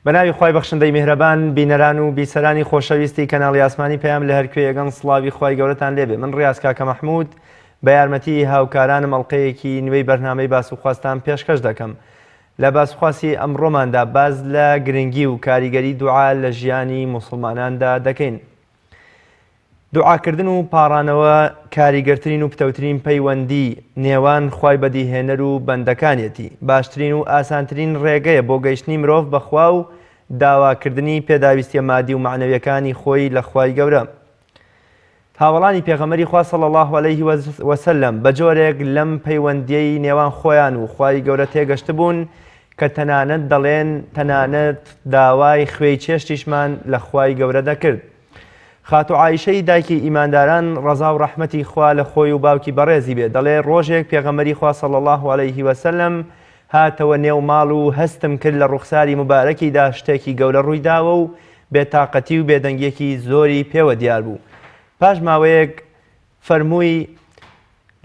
بەناوی خوای بەخشندەی میهرەبان بینەران و بیسەرانی خۆشەویستی کەناڵی ئاسمانی پێیان لە هەرکوێ یەگەن سڵاوی خوای گەورەتان لێبێ. من ڕیاز کاکە مەحموود بە یارمەتی هاوکارانم ئەڵلقەیەکی نوێی بەرنامەی باسوخواستان پێشکەش دەکەم. لە باسوخواسی ئەمڕۆماندا باز لە گرنگی و کاریگەری دوعا لە ژیانی موسڵماناندا دەکەین. دوعاکردن و پاڕانەوە کاریگەرترین و پتەوترین پەیوەندی نێوان خوای بەدیهێنەر و بەندەکانیەتی. باشترین و ئاسانترین ڕێگەیە بۆ گەیشتنی مرۆڤ بەخوا و داواکردنی پێداویستیە مادی و معنەویەکانی خۆی لە خوای گەورە. هاوڵانی پێغەمبەری خوا صلی الله علیه وسلم بە جۆرێک لەم پەیوەندیەی نێوان خۆیان و خوای گەورە تێگەشت بوون کە تەنانەت دەڵێن تەنانەت داوای خوێی چێشتیشمان لە خوای گەورە دەکرد. خاتو عایشەی دایکی ئیمانداران ڕەزا و ڕەحمەتی خوا لە خۆی و باوکی بەڕێزی بێ دەڵێ ڕۆژێک پێغەمبەری خوا صلی الله علیه وسلم هاتەوە نێو ماڵ و هەستم کرد لە ڕوخساری مبارەکیدا شتێکی گەورە ڕوویداوە و بێتاقەتی و بێدەنگێکی زۆری پێوە دیار بوو. پاش ماوەیەک فەرمووی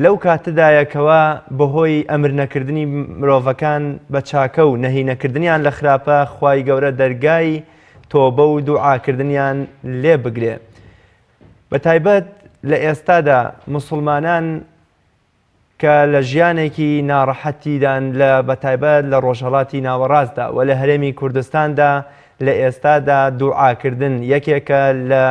لەو کاتەدایەکەوە بەهۆی ئەمر نەکردنی مرۆڤەکان بە چاکە و نەهی نەکردنیان لە خراپە خوای گەورە دەرگای تۆبە و دوعاکردنیان لێ بگرێ. بەتایبەت لە ئێستادا موسڵمانان کە لە ژیانێکی ناڕەحەتیدان لە بەتایبەت لە ڕۆژهەڵاتی ناوەڕاستدا و لە هەرێمی کوردستاندا لە ئێستادا دوعاکردن یەکێکە لە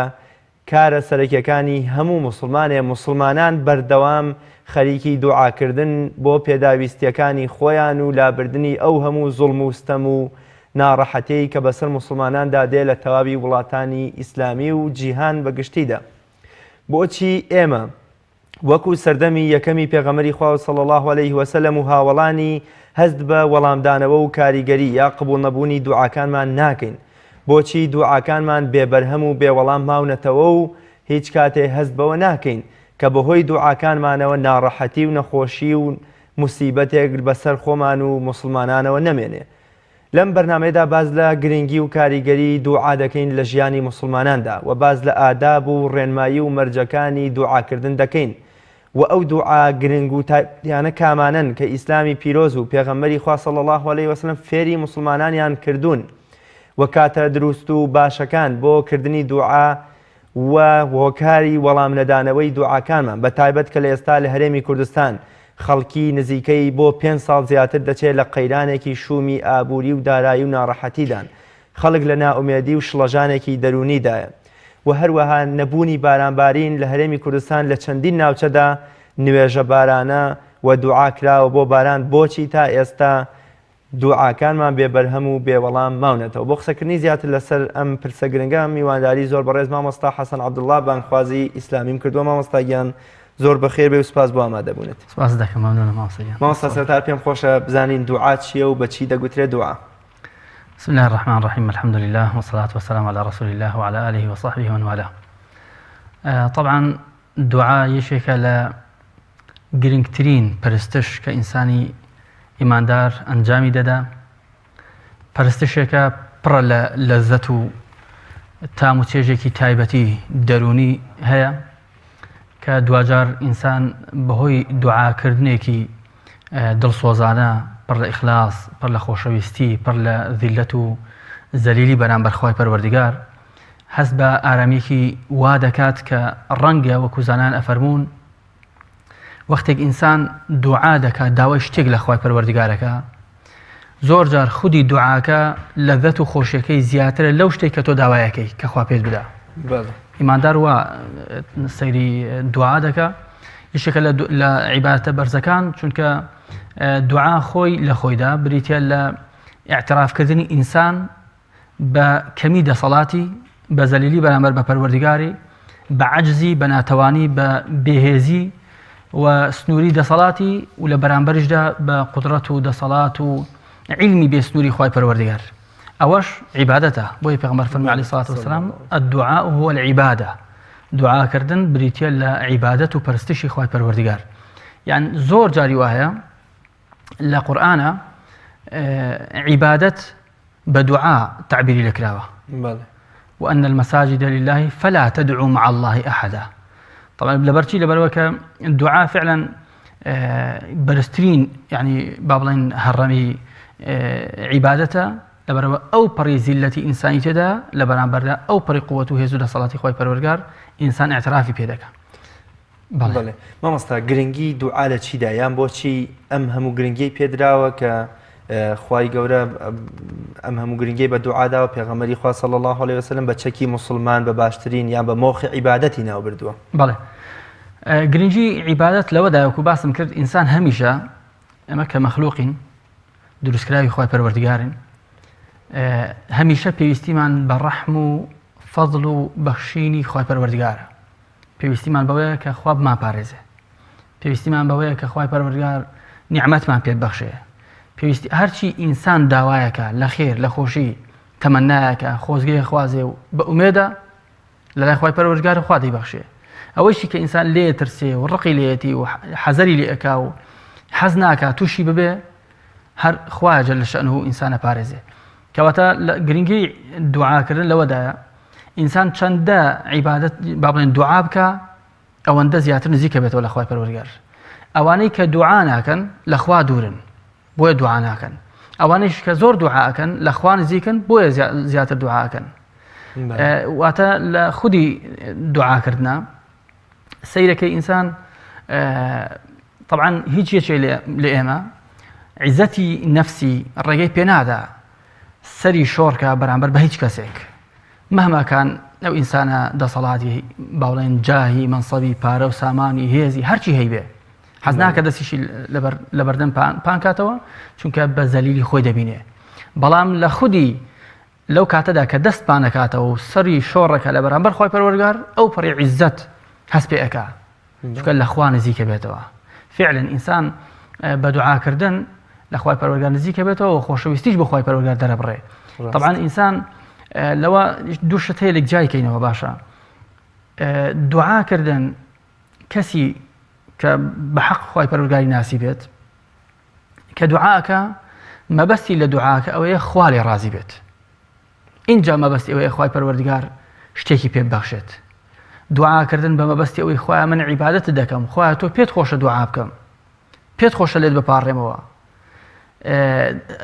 کارە سەرەکیەکانی هەموو موسڵمانێ. موسڵمانان بەردەوام خەریکی دوعاکردن بۆ پێداویستیەکانی خۆیان و لابردنی ئەو هەموو زوڵم و ستەم و ناڕەحەتەی کە بەسەر موسڵماناندا دێ لە تەواوی وڵاتانی ئیسلامی و جیهان بەگشتیدا. بۆچی ئێمە وەکو سەردەمی یەکەمی پێغەمبەری خوا صلی الله علیه وسلم و هاوڵانی هەست بە وەڵامدانەوە و کاریگەری یا قبوڵ نەبوونی دوعاکانمان ناکەین؟ بۆچی دوعاکانمان بێبەرهەم و بێوەڵام ماونەتەوە و هیچ کاتێ هەست بەوە ناکەین کە بەهۆی دوعاکانمانەوە ناڕەحەتی و نەخۆشی و موسیبەتێک بەسەر خۆمان و موسڵمانانەوە نەمێنێ؟ لەم بەرنامەیەدا باز لە گرنگی و کاریگەری دوعا دەکەین لە ژیانی موسڵماناندا و باز لە ئاداب و ڕێنمایی و مەرجەکانی دوعاکردن دەکەین و ئەو دوعا گرنگ و تایانە کامانن کە ئیسلامی پیرۆز و پێغەمبەری خوا صلی الله علیه وسلم فێری موسڵمانانیان کردوون و کاتە دروست و باشەکان بۆ کردنی دوعا و هۆکاری وەڵام نەدانەوەی دوعاکانمان بەتایبەت کە لە ئێستا لە هەرێمی کوردستان خەڵکی نزیکەی بۆ 5 ساڵ زیاتر دەچێت لە قەیرانێکی شومی ئابووری و دارایی و ناڕەحەتیدان. خەڵک لە نائومێدی و شڵەژانێکی دەرونیدایە و هەروەها نەبوونی بارانبارین لە هەرێمی کوردستان لە چەندین ناوچەدا نوێژە بارانە و دوعاکراوە بۆ باران. بۆچی تا ئێستا دوعاکانمان بێبەرهەم و بێوەڵام ماونێتەوە؟ بۆ قسەکردنی زیاتر لەسەر ئەم پرسە گرنگە میوانداری زۆر بەڕێز مامۆستا حەسەن عەبدوڵڵا بانگخوازی ئیسلامیم کردووە. مامۆستا گیان زۆر بەخێر بێ و سپاس بۆ ئامادەبوونێت. سپاس دەکەم. مەمنونە مامۆستا گیان. مامۆستا سەرەتا پێم خۆشە بزانین دوعا چییە و بە چی دەگوترێت دوعا؟ بسم الله الرحمن الرحيم، الحمد لله والصلاة والسلام على رسول الله وعلى آله وصحبه ومن والاه. طبعا دعاء یەکێکە لە گرنگترین پەرستش کە ئینسانی ئیماندار ئەنجامی دەدا. پەرستشێکە پڕە لە لەزەت و تام و چێژێکی تایبەتی دەرونی هەیە کە دوجار ئینسان بەهۆی دوعاکردنێکی دڵسۆزانە پڕ لە ئیخلاس، پڕ لە خۆشەویستی، پڕ لە ذیلەت و زەلیلی بەرامبەر خوای پەروەردگار هەست بە ئارامیەکی وا دەکات کە ڕەنگە وەکو زانان ئەفەرمون وەختێک ئینسان دوعا دەکات داوای شتێک لە خوای پەروەردگارەکە زۆر جار خودی دوعاکە لەذەت و خۆشیەکەی زیاترە لەو شتێک کە تۆ داوایەکەی کە خوا پێت بدە. ئیماندار وە سەیری دوعا دەکە. یەکێکە لە عیبادەتە بەرزەکان چونکە دوعا خۆی لە خۆیدا بریتە لە ئیعترافکردنی ئینسان بە کەمی دەسەڵاتی، بە زەلیلی بەرامبەر بە پەروەردگاری، بە عەجزی، بە ناتەوانی، بە بێهێزی و سنووری دەسەڵاتی و لە بەرامبەرشدا بە قودرەت و دەسەڵات و علمی بێسنووری خوای پەروەردگار. ئەوەش عیبادەتە. بۆیە پێغەمبەر فەرمووی عەلەیهی سەڵاتو وەسەلام الدعاء هو العیبادە. دوعاکردن بریتە لە عیبادەت و پەرستشی خوای پەروەردگار. یعنی زۆر جاری وایە لە قورئانە عیبادەت بە دوعا تعبیری لەکراوە. وأن المساجد لله فلا تدعوا مع الله أحدا. طبعا لبرچی لەبەرەوە کە دوعا فعلا بەرزترین يعني بابڵین هەڕەمی عیبادەتە لەبەرەوە ئەو پەڕی زیلەتی ئینسانی تێدا لە بەرامبەردا ئەو پەڕی قووەت و هێز و دەسەڵاتی خۆی پەروەردگار ئینسان اعترافی پێ دەکات. بەڵێ مامۆستا گرنگی دوعا لە چیدا یان بۆچی ئەم هەموو گرنگی پێدراوە کە خوای گەورە ئەم هەموو گرنگی بە دوعاداوە پێغەمبەری خوا صلی الله علیه وسلم بە چەکی موسڵمان بە باشترین یان بە مۆخی عیبادەتی ناو بردووە؟ بەڵێ گرنگی عیبادەت لەوەدا وەکو باسم کرد ئینسان هەمیشە ئەمە کە مەخلوقین دروستکراوی خوای پەروەردگارن هەمیشە پێویستیمان بە ڕەحم و فەضڵ و بەخشینی خوای پەروەردگارە. پێویستیمان بەوەیە کە خوا بمانپارێزێ، پێویستیمان بەوەیە کە خوای پەروەردگار نیعمەتمان پێ ببەخشێ، پێویستی هەرچی ئینسان داوایەکە لە خێر لە خۆشی تەمەنایەکە خۆزگەی خوازێ و بە ئومێدە لە لای خوای پەروەردگارە خوا دەیبەخشێ. ئەوەیشی کە ئینسان لێ ترسێ و ڕقی لێتی و حەزەری لێ ئەکا و حەز ناکات تووشی ببێ هەر خوایە جەل شەئنه و ئینسانە پارێزێ. کەواتە گرنگی دوعاکردن لەوەدایە ئینسان چەندە عیبادەت با بڵێن دوعا بکە ئەوەندە زیاتر نزیکە بێتەوە لە خوای پەروەردگار. ئەوانەی کە دوعا ناکەن لە خوا دوورن بۆیە دوعا ناکەن، ئەوانەیش کە زۆر دوعاکەن لە خوا نزیکن بۆیە زیاتر دوعاکەن. واتە لە خودی دوعاکردنە سەیرەکەی ئینسان طبعا هیچ یەکێ لە ئێمە عیزەتی نەفسی ڕێگەی پێنادا سەری شۆڕکە بەرامبەر بە هیچ کەسێک مەهماکان ئەو ئینسانە دەسەڵاتی باوڵێن جاهی منسەبی پارە و سامانی هێزی هەرچی هەیبێ حەز ناکە دەستیشی لە بەردەم پان کاتەوە چونکە بە زەلیلی خۆی دەبینێ. بەڵام لە خودی لەو کاتەدا کە دەست پان نەکاتەوە و سەری شۆڕەکە لە بەرامبەر خوای پەروەردگار ئەو پەڕی عیزەت هەست پێ ئەکا چونکە لە خوا نزیکە بێتەوە. فعلا ئینسان بە دوعاکردن لە خوای پەروەردگار نزیکە بێتەوە و خۆشەویستیش بە خوای پەروەردگار دەرەبڕێ. طبعا ئینسان لەوە دوو شت هەیە لێک جای کەینەوە باشە. دوعاکردن کەسی کە بە حەق خوای پەروەردگاری ناسی بێت کە دوعاکە مەبەستی لە دوعاکە ئەوەیە خوا لێ ڕازی بێت. اینجا مەبەستی ئەوەیە خوای پەروەردگار شتێکی پێ ببەخشێت. دوعاکردن بە مەبەستی ئەوەی خوایە من عیبادەت دەکەم، خوایە تۆ پێت خۆشە دوعا بکەم، پێت خۆشە لێت بپاڕێمەوە.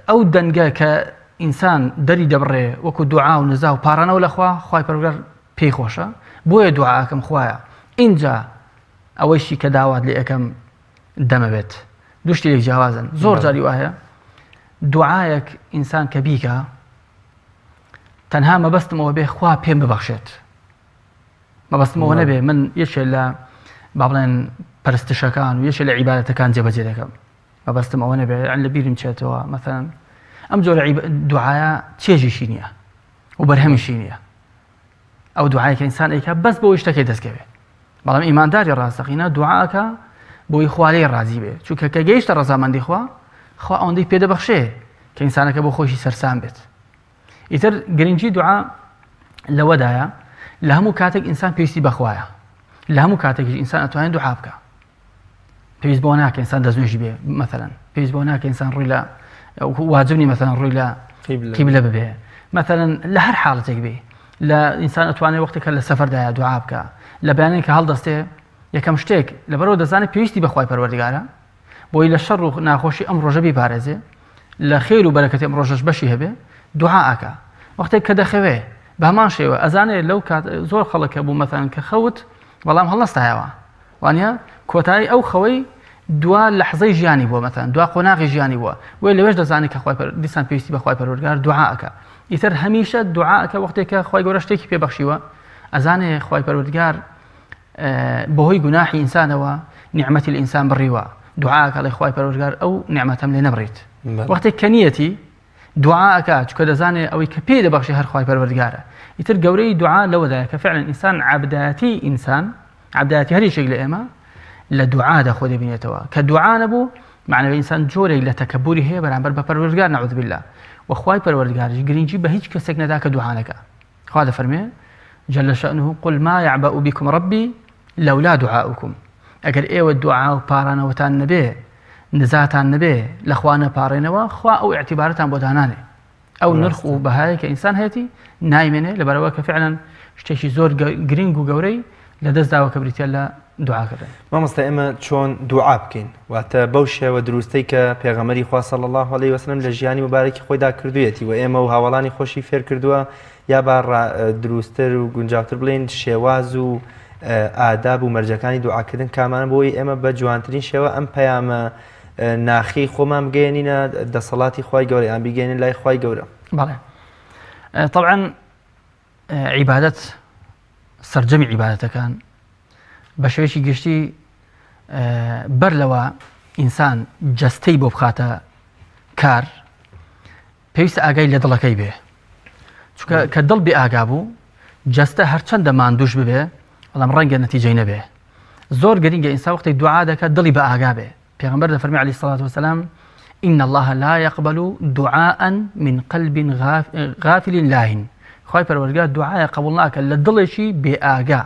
ئەو دەنگە کە ئینسان دەری دەبڕێ وەکو دوعا و نزا و پارانەوە لە خوا خوای پەروەردگار پێی خۆشە بۆیە دوعاکەم خوایە. اینجا ئەوەیشی کە داوات لێ ئەەکەم دەمەوێت. دوو شتێک جیاوازن. زۆر جاری وایە دوعایەک ئینسان کە بیکە تەنها مەبەستمەوە بێ خوا پێم ببەخشێت، مەبەستمەوە نەبێ من یەکێک لە با بڵێن پەرستشەکان و یەکێک لە عیبادەتەکان جێبەجێ دەکەم، مەبەستمەوە نەبێ لە بیرم چێتەوە مەثەن ئەم جۆرە دوعایە چێژیشی نییە و بەرهەمیشی نییە. ئەو دوعای کە ئینسان ئەیکا بەس بۆ شتەکەی دەستکەوێت. بەڵام ئیمانداری ڕاستەقینە دوعاکە بۆی خوا لێی ڕازی بێت چونکە کە گەیشتە ڕەزامەندی خوا ئەوەندەی پێ دەبەخشێ کە ئینسانەکە بۆ خۆشی سەرسام بێت. ئیتر گرنگی دوعا لەوەدایە لە هەموو کاتێک ئینسان پێویستی بەخوایە، لە هەموو کاتێکی ئینسان ئەتوانێت دوعا بکە. پێویست بۆ ناکە ئینسان دەستنوێژی بێ مەثەلەن، پێویست بۆ ناکە ئینسان ڕووی لە واجب نی مەثەلەن ڕووی لە قیبلە ببێ، مەثەلەن لە هەر حاڵەتێک بێ لە ئینسان ئەتوانێت وەختێکە لە سەفەردایە دوعا بکە، لە بەیانێک کە هەڵدەستێ یەکەم شتێک لەبەرەوە دەزانێت پێویستی بە خوای پەروەردگارە بۆی لە شەڕ و ناخۆشی ئەم ڕۆژە بیپارێزێ، لە خێر و بەرەکەتی ئەم ڕۆژەش بەشی هەبێ دوعاکە. وەختێک کە دەخەوێ بە هەمان شێوە ئەزانێت لەو کات زۆر خەڵک بوو مەثەلەن کە خەوت بەڵام هەڵەستایەوە وانە کۆتایی ئەو خەوەی دوا لەحزەی ژیانی بووە مەثەلەن دوا قۆناغی ژیانی بووە وێ لەوێش دەزانێت کە دیسان پێویستی بە خوای پەروەردگار دوعاکە. ئیتر هەمیشە دوعاکە وەختێک کە خوای گەورە شتێکی پێبەخشیوە ئەزانێ خوای پەروەردگار بەهۆی گوناحی ئینسانەوە نیعمەتی لە ئینسان بڕیوە، دوعاکە لە خوای پەروەردگار ئەو نیعمەتەم لێ نەبڕیت. وەختێک کە نیەتی دوعاکە چونکە دەزانێت ئەوەی کە پێی دەبەخشی هەر خوای پەروەردگارە. ئیتر گەورەی دوعا لەوەدایە کە فعلا ئینسان عەبدایەتی هەر یەکێک لە ئێمە لە دوعادا خۆ دەبینێتەوە کە دوعا نەبوو معنەوەی ئینسان جۆرێک لە تەکەبوری هەیە بەرامبەر بە پەروەردگار نەعوذ بالله. وخوای پەروەردگاریش گرنگی بە هیچ کەسێک نەدا کە دوعا نەکا. خوا دەفەرمێ جل شأنه قل ما يعبأ بكم ربي لولا دعاؤكم. ئەگەر ئێوە دوعا و پارانەوەتان نەبێ نزاتان نەبێ لە خوا نەپاڕێنەوە خوا ئەو اعتیبارەتان بۆ دانانێ. ئەو نرخ و بەهایە کە ئینسان هەیەی نایمێنێ لەبەرەوە کە فعلا شتێکی زۆر گرنگ و گەورەی لە دەستداوە کە بریتە لە دوعاکردن. مامۆستا ئێمە چۆن دوعا بکەین واتە بەو شێوە دروستەی کە پێغەمبەری خوا صلی الله علیه وسلم لە ژیانی مبارەکی خۆیدا کردوویەتی و ئێمە و هاوڵانی خۆشی فێر کردووە یا با دروستتر و گونجاوتر بڵێن شێواز و ئاداب و مەرجەکانی دوعاکردن کامانە بۆی ئێمە بە جوانترین شێوە ئەم پەیامە ناخی خۆمان بگەێنینە دەسەڵاتی خوای گەورە یان بیگەێنین لای خوای گەورە. بەڵێ طبعا عیبادەت سەرجەمی عیبادەتەکان بە شێوەیەکی گشتی بەر لەوە ئینسان جەستەی بۆ بخاتە کار پێویستە ئاگای لە دڵەکەی بێ چونکە کە دڵ بێ ئاگا بوو جەستە هەرچەندە ماندووش ببێ بەڵام ڕەنگە نەتیجەی نەبێ. زۆر گرنگە ئینسان وەختی دوعا دەکات دڵی بە ئاگا بێ. پێغەمبەر دەفەرمێ عەلەیهی سەڵات وەسەلام إن الله لا يقبل دعاء من قلب غافل لاهٍ. خوای پەروەردگار دوعای قبول ناکە لە دڵێکی بێ ئاگا،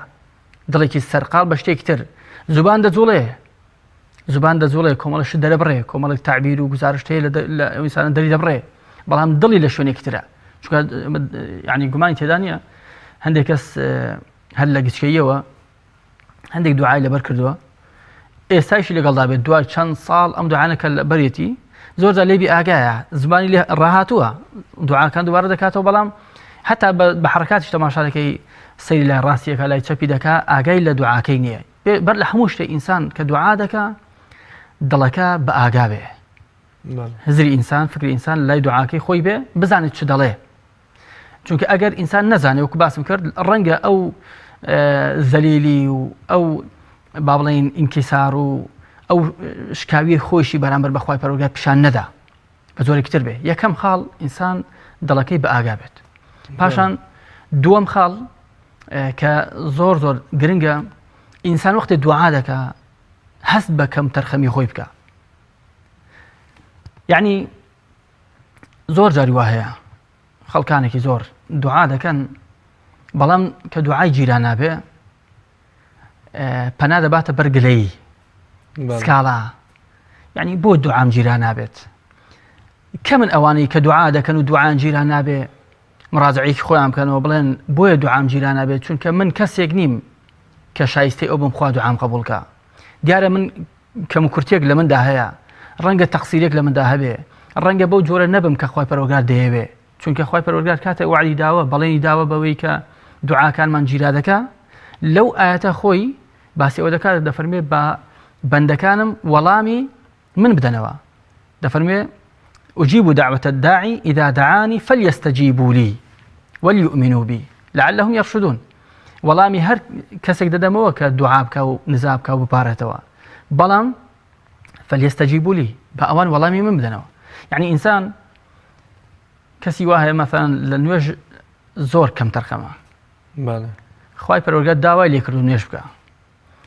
دڵێکی سەرقاڵ بە شتێکی تر. زوبان دەجوڵێ کۆمەڵە شت دەرەبڕێ، کۆمەڵێک تعبیر و گزارش هەیە لە ئینسانە دەری دەبڕێ، بەڵام دڵی لە شوێنێکی ترە. چونکە یعنی گومانی تێدا نییە هەندێک کەس هەر لە گچکەیەوە هەندێک دوعای لەبەر کردووە ئێستایشی لەگەڵدا بێت دوای چەند ساڵ ئەم دوعانەکە لە بەرێتی زۆرجار لێبی ئاگایە زمانی لێ ڕاهاتووە دوعاکان دووبارە دەکاتەوە بەڵام حتا بە حرکاتیش تەماشاکەی سەیری لای ڕاستیەکە لای چەپی دەکا ئاگای لە دوعاکەی نییە. بەر لە هەموو شتێک ئینسان کە دوعا دەکا دڵەکە بە ئاگا بێ، هزری ئینسان فکری ئینسان لای دوعاکەی خۆی بێ بزانێت چ دەڵێ. چونکە ئەگەر ئینسان نەزانێ وەکو باسم کرد ڕەنگە ئەو زەلیلی و ئەو با بڵێن ئینکیسار و ئەو شکاوی خۆشی بەرامبەر بە خوای پەروەردگار پیشان نەدا بە زۆرێکی تر بێ. یەکەم خاڵ ئینسان دڵەکەی بە ئاگا بێت. پاشان دووەم خاڵ کە زۆر گرنگە ئینسان وەختی دوعا دەکا هەست بە کەم تەرخەمی خۆی بکە. یعنی زۆر جاری وا هەیە خەڵکانێکی زۆر دوعا دەکەن بەڵام کە دوعای جیران نابێ پەنا دەباتە بەرگلەیی سکاڵا. یعنی بۆ دوعام جیران نابێت. کە من ئەوانەی کە دوعا دەکەن و دوعایان جیران نابێ مراجعەیەکی خۆیان بکەنەوە بڵێن بۆیە دوعام جیران نابێت چونکە من کەسێک نیم کە شایستەی ئەو بم خوا دوعام قبوڵکە. دیارە من کەم و کورتێک لە مندا هەیە، ڕەنگە تەقسیرێک لە مندا هەبێ، ڕەنگە بەو جۆرە نەبم کە خوای پەروەردگار دەیەوێ. چونکە خوای پەروەردگار کاتێ وعدی داوە بەڵێنی داوە بەوەی کە دوعاکانمان جیرا دەکا لەو ئاەتە خۆی باسی ئەوە دەکات دەفەرمێ بە بەندەکانم وەڵامی من بدەنەوە. دەفەرمێ أجيب دعوة الداعي إذا دعاني فليستجيبوا لي وليؤمنوا بي لعلهم يرشدون. وەڵامی هەر کەسێک دەدەمەوە کە دوعا بکە و نزا بکە و بپارێتەوە بەڵام فليستجيبوا لي بە ئەوان وەڵامی من بدەنەوە. یعنی ئینسان کەسی وا هەیە مەثەڵەن لە نوێژ زۆر کەم تەرخەمە، خوای پەروەردگار داوای لێ کرد و نوێژ بکە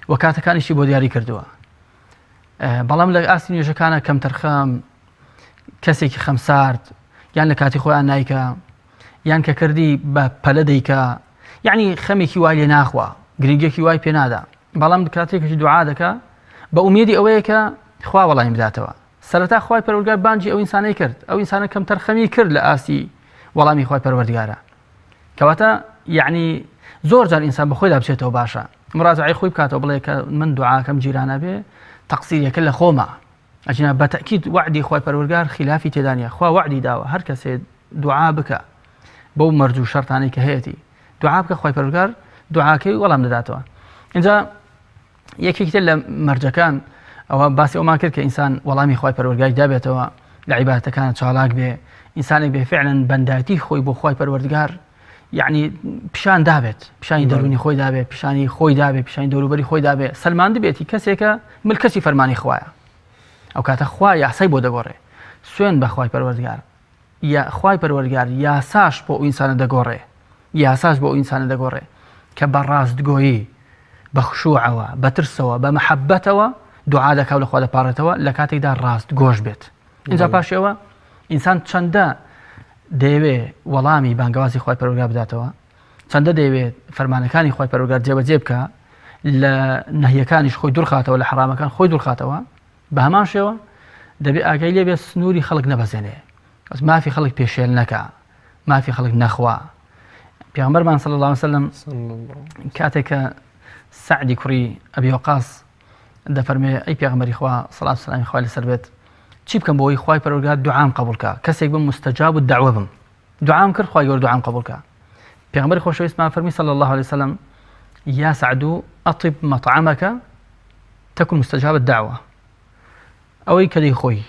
و کاتەکانیشی بۆ دیاری کردووە، بەڵام لە ئاستی نوێژەکانە کەم تەرخەم کەسێکی خەمسارد یان لە کاتی خۆیان نایکە یان کە کردی بە پەلە دەیکە، یعنی خەمێکی وای لێ ناخوا گرنگێکی وای پێ نادا، بەڵام کاتێکیش دوعا دەکا بە ئومێدی ئەوەیە کە خوا وەڵامی بداتەوە. سەرەتا خوای پەروەردگار بانگی ئەو ئینسانەی کرد، ئەو ئینسانە کەم تەرخەمی کرد لە ئاستی وەڵامی خوای پەروەردگارە. کەواتە یعنی زۆر جار ئینسان بە خۆیدا بچێتەوە باشە مراجعەی خۆی بکاتەوە بڵێ کە من دوعاکەم جیرانە بێ تەقسیرێکە لە خۆمە. ئەجنا بەتەکید وعدی خوای پەروەردگار خلافی تێدا نیە. خوا وعدی داوە هەر کەسێ دوعا بکە بەو مەرج و شەرتانەی کە هەیەی دوعا بکە خوای پەروەردگار دوعاکەی وەڵام دەداتەوە. اینجا یەکێکی تر لە مەرجەکان ئەوە باسی ئەومان کرد کە ئینسان وەڵامی خوای پەروەردگاری دابێتەوە لە عیبادەتەکانە چالاک بێ، ئینسانێک بێ فعلاً بەندایەتی خۆی بۆ خوای پەروەردگار یعنی پیشان دابێت، پیشانی دەرونی خۆی دابێت، پیشانی خۆی دابێت، پیشانی دەوروبەری خۆی دابێت، سەلماند بێتی کەسێکە ملکەسی فەرمانی خوایە. ئەو کاتە خوا یاسای بۆ دەگۆڕێ. سوێن بە خوای پەروەردگار. یا خوای پەروەردگار یاساش بۆ ئەو ئینسانە دەگۆڕێ، یاساش بۆ ئەو ئینسانە دەگۆڕێ کە بە ڕاستگۆیی بە خشوعەوە بە ترسەوە بە مەحەبەتەوە دوعا دەکاو لە خوا دەپارێتەوە لە کاتێکدا ڕاست گۆش بێت. اینجا پاشەوە ئینسان چەندە دەیەوێ وەڵامی بانگەوازی خوای پەروەردگار بداتەوە، چەندە دەیەوێت فەرمانەکانی خوای پەروەردگار جێبەجێ بکە، لە نەهیەکانیش خۆی دوورخاتەوە، لە حرامەکان خۆی دوورخاتەوە. بە هەمان شێوە دەبێت ئاگای لێ بێت سنووری خەڵک نەبەزێنێ، مافی خەڵک پێشێل نەکە، مافی خەڵک نەخوا. پێغەمبەرمان صلی الله علیه و سلم کاتێک کە سعدی کوڕی ئەبی وەقاس دەفەرمێ ئەی پێغەمبەری خوا سەڵات و سەلامی خوای لەسەر بێت چی بکەم بۆ ئەوەی خوای پەروەردگار دوعام قبولکە کەسێک بم مستەجاب الدعوە بم دوعام کرد خوای گەورە دوعام قبولکە پێغەمبەری خۆشەویستمان فەرمی صلی الله عليه وسلم یا سعد أطب مطعمك تكن مستجاب الدعوة ئەوەی کە دەیخۆی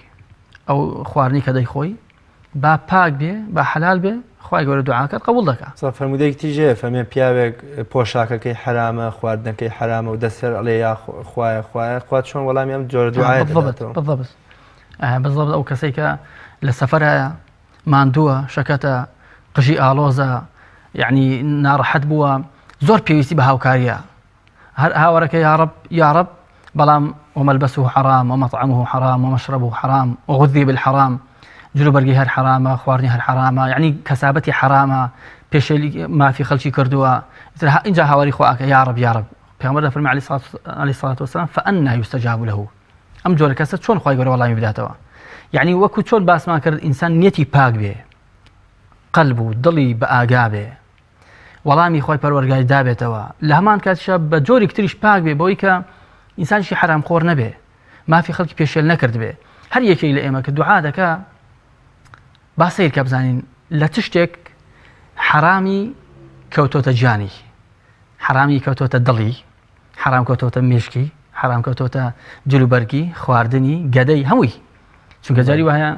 ئەو خواردنی کە دەیخۆی با پاک بێ با حەلال بێ خوای گەورە دوعاکەت قبول دەکات. فەرمودەیەکی تیژێ فەرمێ پیاوێک پۆشاکەکەی حرامە خواردنەکەی حرامە و دەسەر ئەڵێ یا خوایە خوایە خوات چۆن وەڵامی ئەم جۆرە دوعایە بالضبط ئەو کەسێک کە لە سەفەرایە ماندووە شەکەتە قژی ئاڵۆزە یعنی ناڕەحەت بووە زۆر پێویستی بە هاوکاریە هەر هاوەڕەکە یا رب بەڵام ومەلبەسه حرام ومەطعمه حرام ومەشربه حرام وغذي بالحرام جلوبەرگی هەر حرامە خواردنی هەر حرامە یعنی کەسابەتی حرامە پێشێلی مافی خەڵکی کردووە اینجا هاواری خواکە یا رب پێغەمبەر دەفەرمێ عەلەیهی سەڵات وسەلام فأنى يستجاب له ئەم جۆرە کەسە چۆن خوای گەورە وەڵامی بداتەوە یعنی وەکو چۆن باسمان کرد ئینسان نیەتی پاک بێ قەلب و دڵی بە ئاگا بێ وەڵامی خوای پەروەردگاری دابێتەوە لە هەمان کاتیشە بە جۆرێک تریش پاک بێ بۆی کە ئینسانشی حرام خۆر نەبێ مافی خەڵکی پێشێل نەکرد بێ هەر یەکێک لە ئێمە کە دوعا دەکا با سیر کە بزانین لە چ شتێک حرامی کەوتۆتە گیانی حرامی کەوتۆتە دڵی حرام کەوتۆتە مێشکی حرام کەوتۆتە جلوبەرگی خواردنی گەدەی هەمووی چونکە جاری وایە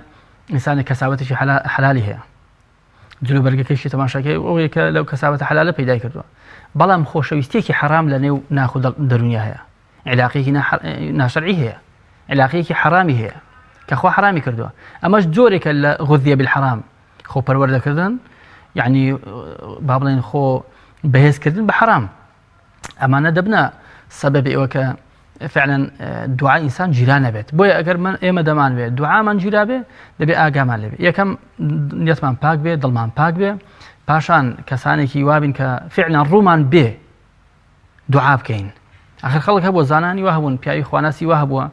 ئینسانێک کەسابەتێکی حەلالی هەیە جلوبەرگەکەیشی تەماشاکەی ئەوەیە کە لەو کەسابەتە حەلالە پەیدا کردووە بەڵام خۆشەویستیەکی حرام لە نێو ناخ و دەرونیا هەیە علاقەیەکی ناشەرعی هەیە علاقەیەکی حرامی هەیە کە خوا حرامی کردووە ئەمەش جۆرێکە لە غوذیە بالحرام خۆ پەروەردەکردن یعنی با بڵێن خۆ بەهێزکردن بە حرام ئەمانە دەبنە سەبەبی ئەوە کە فعلا دوعای ئینسان گیرا نەبێت بۆیە ئەگەر ئێمە دەمانوێت دوعامان گیرا بێ دەبێ ئاگامان لێبێ یەکەم نیەتمان پاک بێ دڵمان پاک بێ پاشان کەسانێکی وابین کە فعلا ڕوومان بێ دوعا بکەین ئاخر خەڵک هەبووە زانانی وا هەبوون پیاوی خواناسی وا هەبووە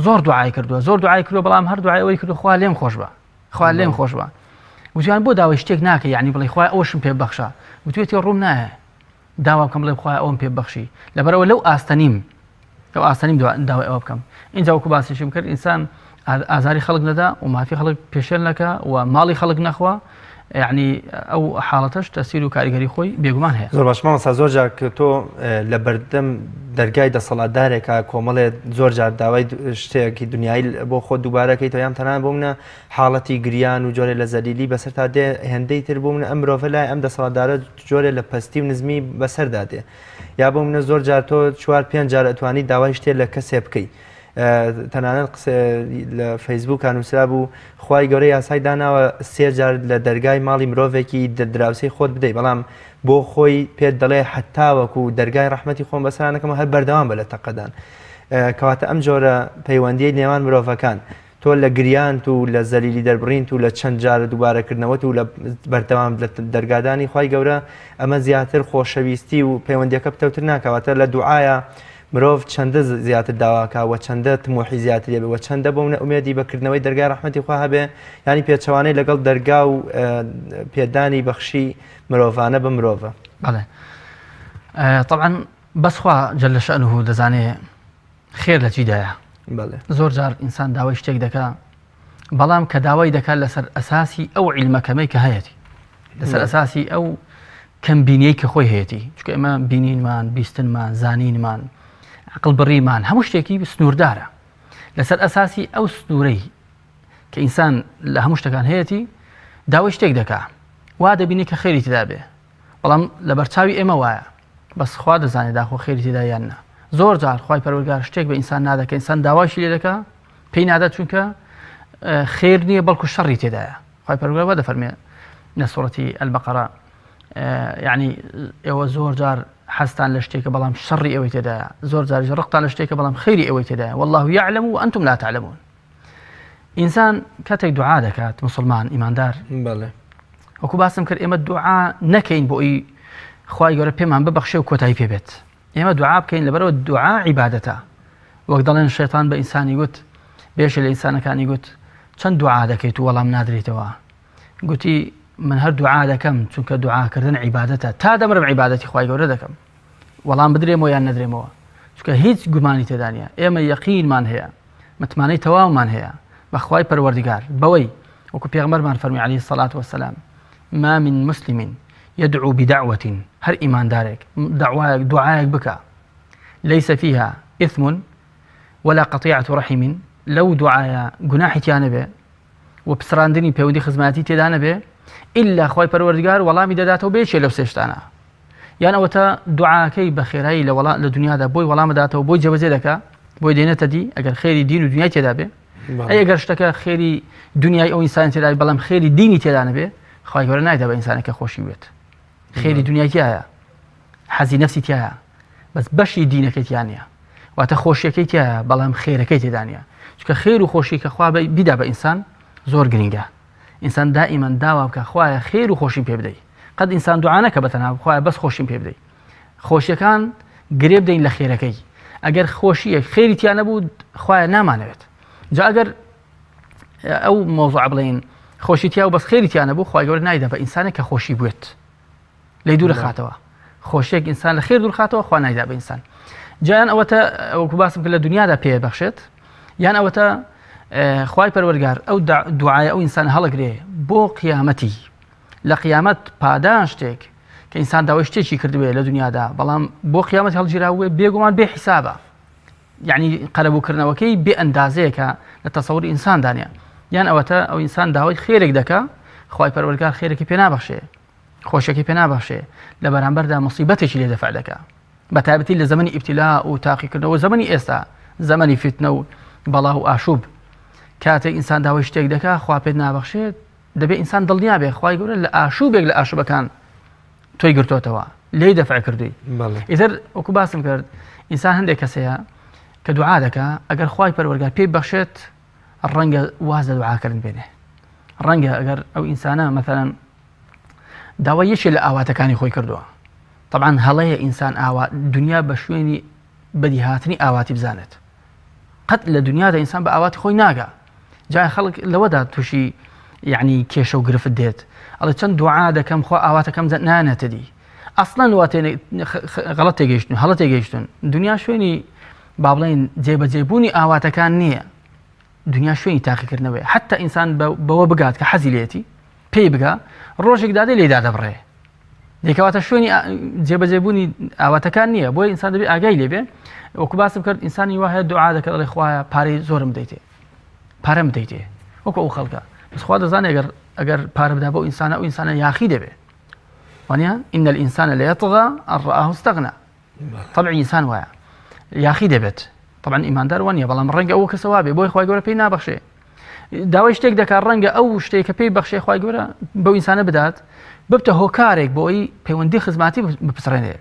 زۆر دوعای کردووە بەڵام هەر دوعای ئەوەی کردو خوا لێم خۆش بە وتیان بۆ داوای شتێک ناکە یعنی بڵێ خوای ئەوەشم پێ بەخشە وتوێتی ڕووم نایە داوا بکەم بڵێ خوای ئەوم پێ بەخشی لەبەرەوە لەو ئاستەنیم داوای ئەوە بکەم اینجا وەکو باسیشم کرد ئینسان ئازاری خەڵک نەدا و مافی خەڵک پێشێل نەکە و ماڵی خەڵک نەخوا یعنی ئەو حاڵەتەش تەسیر و کاریگەری خۆی بێگومان هەیە زۆر باش مامۆستا زۆر جار کە تۆ لە بەردەم دەرگای دەسەڵاتدارێکە کۆمەڵێت زۆر جار داوای شتێکی دنیایی بۆ خۆ دووبارەکەیتەوە یان تەنان بۆ منە حاڵەتی گریان و جۆرێ لە زەلیلی بەسەر تا دێ هێندەی تر بۆ منە ئەم مرۆڤە لای ئەم دەسەڵاتدارە جۆرێ لە پەستی و نزمی بەسەردا دێ یا بۆ منە زۆر جار تۆ 4-5 جار ئەتوانی داوای شتێ لە کەسێ بکەی تەنانەت قسە لە فەیسبووک نووسرا بوو خوای گەورەی یاسای داناوە 3 جار لە دەرگای ماڵی مرۆڤێکی دراوسەی خۆت بدەیت بەڵام بۆ خۆی پێت دەڵێ حتاوەکو دەرگای ڕەحمەتی خۆم بەسەرانەکەمە هەر بەردەوام بە لە تەقەدان کەواتە ئەم جۆرە پەیوەندیەی نێوان مرۆڤەکان تۆ لە گریانت و لە زەلیلی دەربڕینت و لە چەند جارە دووبارەکردنەوەت و لە بەردەوام لە دەرگادانی خوای گەورە ئەمە زیاتر خۆشەویستی و پەیوەندیەکە پتەوتر ناکەواتە لە دوعایە مرۆڤ چەندە زیاتر داواکە و چەندە تمۆحی زیاتر بێ و چەندە بۆ منە ئومێدی بەکردنەوەی دەرگای ڕەحمەتی خوا هەبێ ینی پێچەوانەی لەگەڵ دەرگا و پێدانی بەخشی مرۆڤانە بە مرۆڤە. بەڵێ طبعا بەسخوا جەل شەئنه دەزانێ خێر لە چیدایە زۆر جار ئینسان داوای شتێک دەکا بەڵام کە داوای دەکات لەسەر ئەساسی ئەو عیلمەکەمەی کە هەیەی لەسەر ئەساسی ئەو کەمبینیەی کە خۆی هەیەی چونکە ئێمە بینینمان بیستنمان زانینمان عقل بڕیمان هەموو شتێکی سنووردارە لەسەر ئەساسی ئەو سنوورەی کە ئینسان لە هەموو شتەکان هەیەی داوای شتێک دەکا وا دەبینی کە خێری تێدا بێ بەڵام لە بەرچاوی ئێمە وایە بەس خوا دەزانێت داخۆ خێری تێدا یان نا زۆر جار خوای پەروەردگار شتێک بە ئینسان نادەکە ئینسان داواشی لێ دەکا پێی نادات چونکە خێر نییە بەڵکو شەڕی تێدایە خوای پەروەردگار وا دەفەرمێ لە سوورەتی ئەلبەقەرە یعنی ئێوە زۆر جار حەستان لە شتێکە بەڵام شەڕی ئەوەی تێدایە زۆر جار ڕقتان لە شتێکە بەڵام خێری ئەوەی تێدایە والله يعلم وأنتم لا تعلمون ئینسان کاتێک دوعا دەکات مسلمان ئیماندار وەکو باسم کرد ئێمە دوعا نەکەین بۆ ئەوی خوای گەورە پێمان ببەخشێ و کۆتایی پێ بێت ئێمە دوعا بکەین لەبەرەوە دوعا عیبادەتە وەک دەڵێن شەیطان بە ئینسانی گوت بێشە لە ئینسانەکانی گوت چەند دوعا دەکەیت و وەڵام نادرێتەوە گوتی من هەر دوعا دەکەم چونکە دوعاکردن عیبادەتە تا دەمرم عیبادەتی خوای گەورە دەکەم وەڵام بدرێمەوە یان نەدرێمەوە چونکە هیچ گومانی تێدا نیە ئێمە یەقینمان هەیە متمانەی تەواومان هەیە بەخوای پەروەردگار بەوەی وەکو پێغەمبەرمان فەرمی عەلەیهی الصەلاة وەسەلام ما من مسلم يدعو بدعوة هر إيمان دارك دعاءك بك ليس فيها إثم ولا قطيعة رحم لو دعاء جناح تيانبه وبسراندني بيودي خزماتي تدانبه إلا خوي پروردگار والله مداداته بيش لو سيشتانا يعني وتا دعاءكي بخيري لولا لدنيا دا بوي والله مداداته بوي جوزي دكا بوي دينته دي اگر خيري دين ودنيا تدابه اي اگر اشتكى خيري دنيا او انسان تدابه بلام خيري ديني تدانبه خوي گور نايدا به انسانك خوشي بيت خيري دنيا تيايا حزي نفسي تيايا بس بشي دينك تيانيا واتا خوشيك تيايا بلام خيرك تدانيا چونکە خير و خوشي كخوا بيدا به انسان زور گرنگه انسان دائما داوا بك خواه خير و خوشي پێ بدەی قد انسان دعا نەکە بەتەنها خواه بس خوشیم پێ بدەی خۆشیەکان گرێ بدەین لە خێرەکەی ئەگەر خۆشیەک خێری تیا نەبوو خواه نامانەوێت جا ئەگەر ئەو مۆزوع بڵێن خۆشی تیا و بەس خێری تیا نەبوو خوای گەورە نایدا بە ئینسانێک کە خۆشی بوێت لێی دوور خاتەوە خۆشیەک ئینسان لە خێر دوور خاتەوە خوا نایدا بە ئینسان جایان ئەوەتە وەکو باسم کرد لە دنیادا پێ بەخشێت یان ئەوەتە خوای پەروەردگار ئەو دوعای ئەو ئینسان هەڵەگرێ بۆ قیامەتی لە قیامەت پادان شتێک کە ئینسان داوای شتێکی کردوێ لە دنیادا بەڵام بۆ قیامەت هەڵگیراوێ بێگومان بێ حیسابە یعنی قەرەبووکردنەوەکەی بێ ئەندازەیەکە لە تەسەووری ئینساندانە یان ئەوەتە ئەو ئینسان داوای خێرێک دەکا خوای پەروەردگار خێرێکی پێ نابەخشێ خۆشیێکی پێ نابەخشێ لە بەرامبەردا مصیبەتێکی لێ دەفع دەکا بەتایبەتی لە زەمەنی ئیبتیلا و تاقیکردنەوە زەمەنی ئێستا زەمەنی فتنە و بەڵا و ئاشوب کاتێک ئینسان داوای شتێک دەکا خوا پێت نابەخشێت دەبێت ئینسان دڵنیا بێ خوای گەورە لە ئاشوبێک لە ئاشوبەکان تۆی گرتوتەوە لێی دەفع کردووی ئیتر وەکو باسم کرد ئینسان هەندێک کەسەیە کە دوعا دەکا ئەگەر خوای پەروەردگار پێی بەخشێت ڕەنگە واز لە دوعاکردن بێنێ ڕەنگە ئەگەر ئەو ئینسانە مەثەڵەن داوای یەکێ لە ئاواتەکانی خۆی کردووە طبعاً هەڵەیە ئینسان ئاوا دنیا بە شوێنی بەدیهاتنی ئاواتی بزانێت قەت لە دنیادا ئینسان بە ئاواتی خۆی ناگا جای خەڵک لەوەدا تووشی یعنی کێشە و گرفت دێت ئەڵێ چەند دوعا دەکەم خۆ ئاواتەکەم نانێتە دی ئەسڵەن غەڵەت تێگەیشتن هەڵە تێگەیشتن دنیا شوێنی با بڵێن جێبەجێبوونی ئاواتەکان نییە دنیا شوێنی تاقیکردنەوەی حتا ئینسان بەوە بگات کە حەزی لێتی پێی بگا ڕۆژێک دادێ لێدا دەبڕێ دێکەواتە شوێنی جێبەجێبوونی ئاواتەکان نییە بۆی ئینسان دەبێت ئاگای لێبێ وەکو باسم کرد ئینسانی وایە دوعا دەکات دەڵێ خوایە پارەی زۆرم بدەیتێ پارەم بدەیتێ وەکو ئەو خەڵکە بس خوا دەزانێت ئەگەر پارە بدا بۆ ئینسانە ئەو ئینسانە یاخی دەبێ وانە ئین الئینسان لەیەطغا ئەن ڕآه استەغنا طبعی ئینسان وایە یاخی دەبێت طبعا ئیماندار وانە بەڵام ڕەنگە ئەوە کەسە وابێ بۆی خوای گەورە پێی نابەخشێ داوای شتێک دەکات ڕەنگە ئەو شتێک کە پێی بەخشێ خوای گەورە بەو ئینسانە بدات ببتە هۆکارێک بۆ ئەوی پەیوەندی خزماتی بپسڕێنێ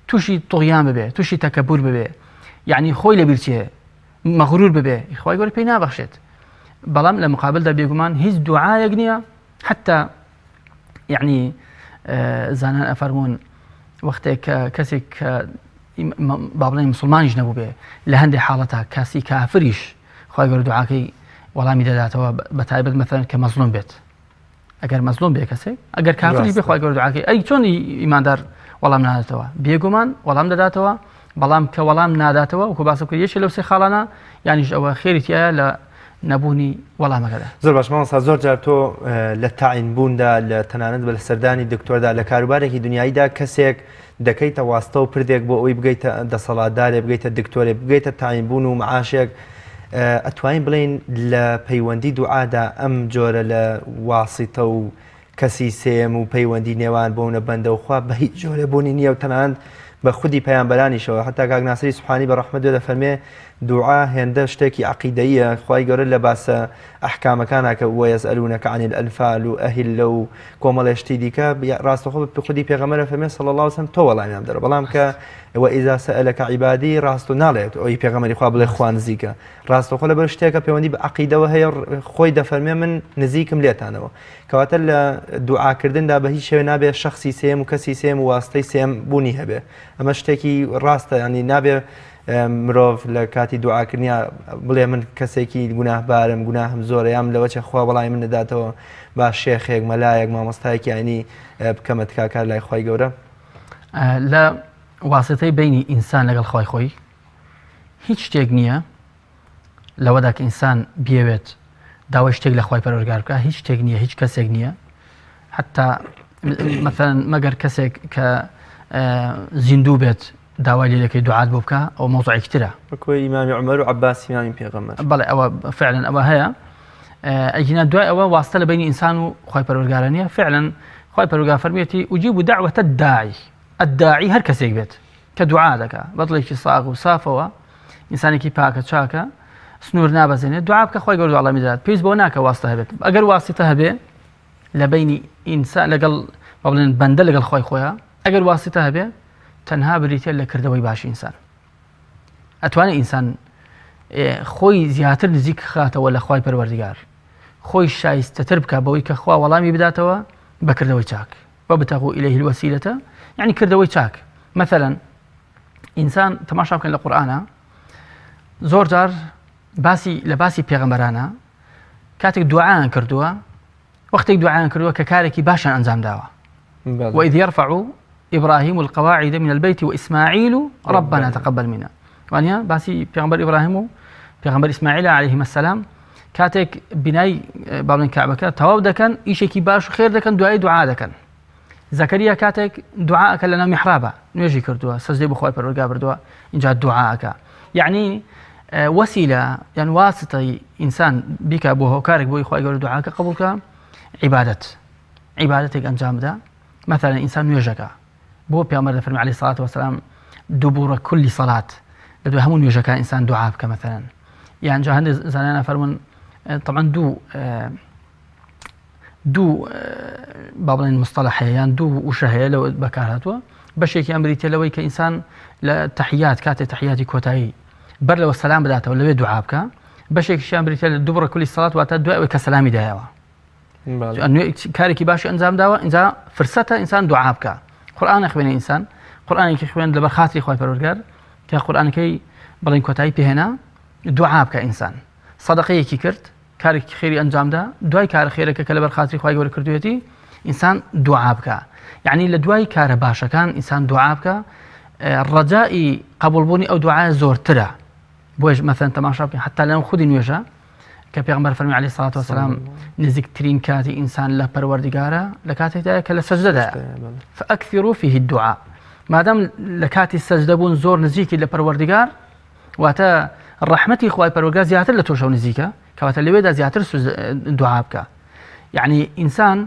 تووشی طغیان ببێ تووشی تەکەبور ببێ یعنی خۆی لەبیر چێ مەغرور ببێ خوای گەورە پێی نابەخشێت بەڵام لە مقابلدا بێگومان هیچ دوعایەک نییە حتا یعنی زانان ئەفەرمون وەختێک کەسێک با بڵێن مسلمانیش نەبوو بێ لە هەندێک حاڵەتە کەسی کافریش خوای گەورە دوعاکەی وەڵامی دەداتەوە بەتایبەت مەثەڵەن کە مەزلوم بێت ئەگەر مەزلوم بێ کەسێک ئەگەر کافریش بێ خوای گەورە دوعاکەی ئەی چۆن ئیماندار وەڵام ناداتەوە بێگومان وەڵام دەداتەوە بەڵام کە وەڵام ناداتەوە وەکو باسم کرد یەکێ لەو سێ خاڵانە یانیش ئەوە خێریتیایە لە نەبوونی وەڵامەکەدا زۆر باش مامۆستا زۆر جار تۆ لە تاعینبووندا لە تەنانەت بە لە سەردانی دکتۆردا لە کاروبارێکی دنیاییدا کەسێک دەکەیتە واستە و پردێک بۆ ئەوی بگەیتە دەسەڵاتدارێ بگەیتە دکتۆرێ بگەیتە تاعینبوون و معاشێک ئەتوانین بڵێن لە پەیوەندی دوعادا ئەم جۆرە لە واسیتە و کەسی سێم و پەیوەندی نێوان بۆونە بەندە و خوا بە هیچ جۆرە بوونی نییە و تەنانەت بە خودی پەیامبەرانیشەوە حتا کاک ناسری سوبحانی بە ڕەحمەت دوێ دەفەرمێ دوعا هێندە شتێکی عەقیدەیە خوای گەورە لە باسە ئەحکامەکانە کە وەیەسئەلونەکە عەنی الئەنفال و ئەهیلە و کۆمەڵێ شتی دیکە ڕاستەوخۆ بە خودی پێغەمبەر فەرمێ صلی الله علیه و سلم تۆ وەڵامیان بدەرە بەڵام کە وئیذا سەئەلەکە عیبادی ڕاست و ناڵێت ئەوی پێغەمبەری خوا بڵێ خوا نزیکە ڕاستەوخۆ لەبەر شتێکە پەیوەندی بە عەقیدەوە هەیە خۆی دەفەرمێ من نزیکم لێتانەوە کەواتە لە دوعاکردندا بە هیچ شێوێ نابێ شەخسی سێم و کەسی سێم و واستەی سێم بوونی هەبێ ئەمە شتێکی ڕاستە ینی نابێ مرۆڤ لە کاتی دوعاکردنیا بڵێ من کەسێکی گوناهبارم گوناهم زۆرە یام لەوەچە خوا بەڵای من نەداتەوە با شێخێک مەلایەک مامۆستایەکی ینی بکەمە تکاکار لای خوای گەورە لە واسطەی بینی ئینسان لەگەڵ خۆی خۆی هیچ شتێک نییە لەوەدا کە ئینسان بیەوێت داوای شتێک لە خۆی پەروەردگار بکە، هیچ شتێک نییە، هیچ کەسێک نییە، حتا مثلا مەگەر کەسێک کە زیندوو بێت داوای لێ دەکەی دوعات بۆ بکە ئەو مەوزوعێکی ترە، وەکوی ئیمامی عومەر و عەباس ئیمامی پێغەمبەر. بەڵێ ئەوە فعلا ئەوە هەیە. ئەینا دوای ئەوە واستە لە بینی ئینسان و خۆی پەروەردگارە نییە. فعلا خۆی پەروەردگار فەرمێتی ئوجیب دعوة الداعی، الداعی هەر کەسێک بێت کە دوعا دەکا بەدڵێکی ساغ و سافەوە، ئینسانێکی پاکە چاکە، سنوور نابەزێنێت، دوعا بکە خۆی گەورە وەڵامی دەدات، پێویست بۆ ناکە واستە هەبێت. ئەگەر واستە هەبێ لە بینی ئینسان لەگەڵ بڵێن بەندە لەگەڵ خۆی خۆیە، ئەگەر واستە هەبێ تەنها بریتە لە کردەوەی باشی ئینسان. ئەتوانێت ئینسان خۆی زیاتر نزیک خاتەوە لە خۆی پەروەردگار، خۆی شایستەتر بکە بەوەی کە خوا وەڵامی بداتەوە بە کردەوەی چاک. وابتغوا إليه الوسيلة، يعني کردەوەی چاک. مثلا ئینسان تەماشا بکەن لە قورئانە زۆر جار لە باسی پێغەمبەرانە کاتێک دوعایان کردووە، وەختێک دوعایان کردووە کە کارێکی باشیان ئەنجام داوە. وإذ يرفع إبراهيم القواعد من البيت وإسماعيل ربنا تقبل منا. وانیا باسی پێغەمبەر ئیبراهیم و پێغەمبەر ئیسماعیل عەلەیهما السلام کاتێک بینای باڵێن کەعبەکە تەواو دەکەن، ئیشێکی باش و خێر دەکەن، دوای دوعا دەکەن. زەکەریا کاتێک دوعاکە لەناو میحرابە نوێژی کردووە، سەجدەی بۆ خۆی پەروەردگار بردووە، اینجا دوعاکە. یعنی وەسیلە یان واسطەی ئینسان بیکە بۆ هۆکارێک بۆی خۆی گەورە دوعاکە قبولکە، عیبادەتێک ئەنجام بدە. مثلا ئینسان نوێژەکە بۆ پێغەمبەر دەفەرمێ عەلەیهی سەڵات وەسەلام دوبورە کولی سەڵات، لەدوای هەموو نوێژەکان ئینسان دوعا بکە مثلا. یان جا هەندێک زانایان فەرمون طبعا دوو با بڵێن مستەڵەح هەیە یان دوو وشە هەیە لەوە بەکار هاتووە. بەشێکی ئەم بریتە لەوەی کە ئینسان لە تەحیات کاتێک تەحیاتی کۆتایی بەر لەوە سەلام بداتەوە لەوێ دوعا بکە. بەشێکیشیان بریتە لە دوبڕە کولی سەڵات واتە دوای ئەوەی کە سەلامی دایەوە، کارێکی باشی ئەنجام داوە، اینجا فرسەتە ئینسان دوعا بکە. قورئان خوێنێ ئینسان، قورئانێکی خوێن لەبەر خاتری خۆی پەروەردگار کە قورئانەکەی بڵێن کۆتایی پێهێنا، دوعا بکە ئینسان. سەدەقەیەکی کرد، کارێکی خێری ئەنجامدا، دوای کارە خێرەکە کە لەبەر خاتری خۆی گەورە کردوێتی ئینسان دوعا بکە. یعنی لە دوای کارە باشەکان ئینسان دوعا بکە، ڕەجای قبولبوونی ئەو دوعایە زۆرترە. بۆیش مەثەن تەماشا بکەن حتا لەناو خودی نوێژە کە پێغەمبەر فەرمی عەلەیهی سەڵات وەسەلام نزیکترین کاتی ئینسان لە پەروەردگارە لە کاتێکدایە کە لە سەجدەدایە. فأكثروا فيه الدعاء. مادام لە کاتی سەجدە بوون زۆر نزیکی لە پەروەردگار، واتە ڕەحمەتی خۆی پەروەردگار زیاتر لە تۆشە و نزیکە، کەواتە لەوێدا زیاتر دوعا بکە. یعنی ئینسان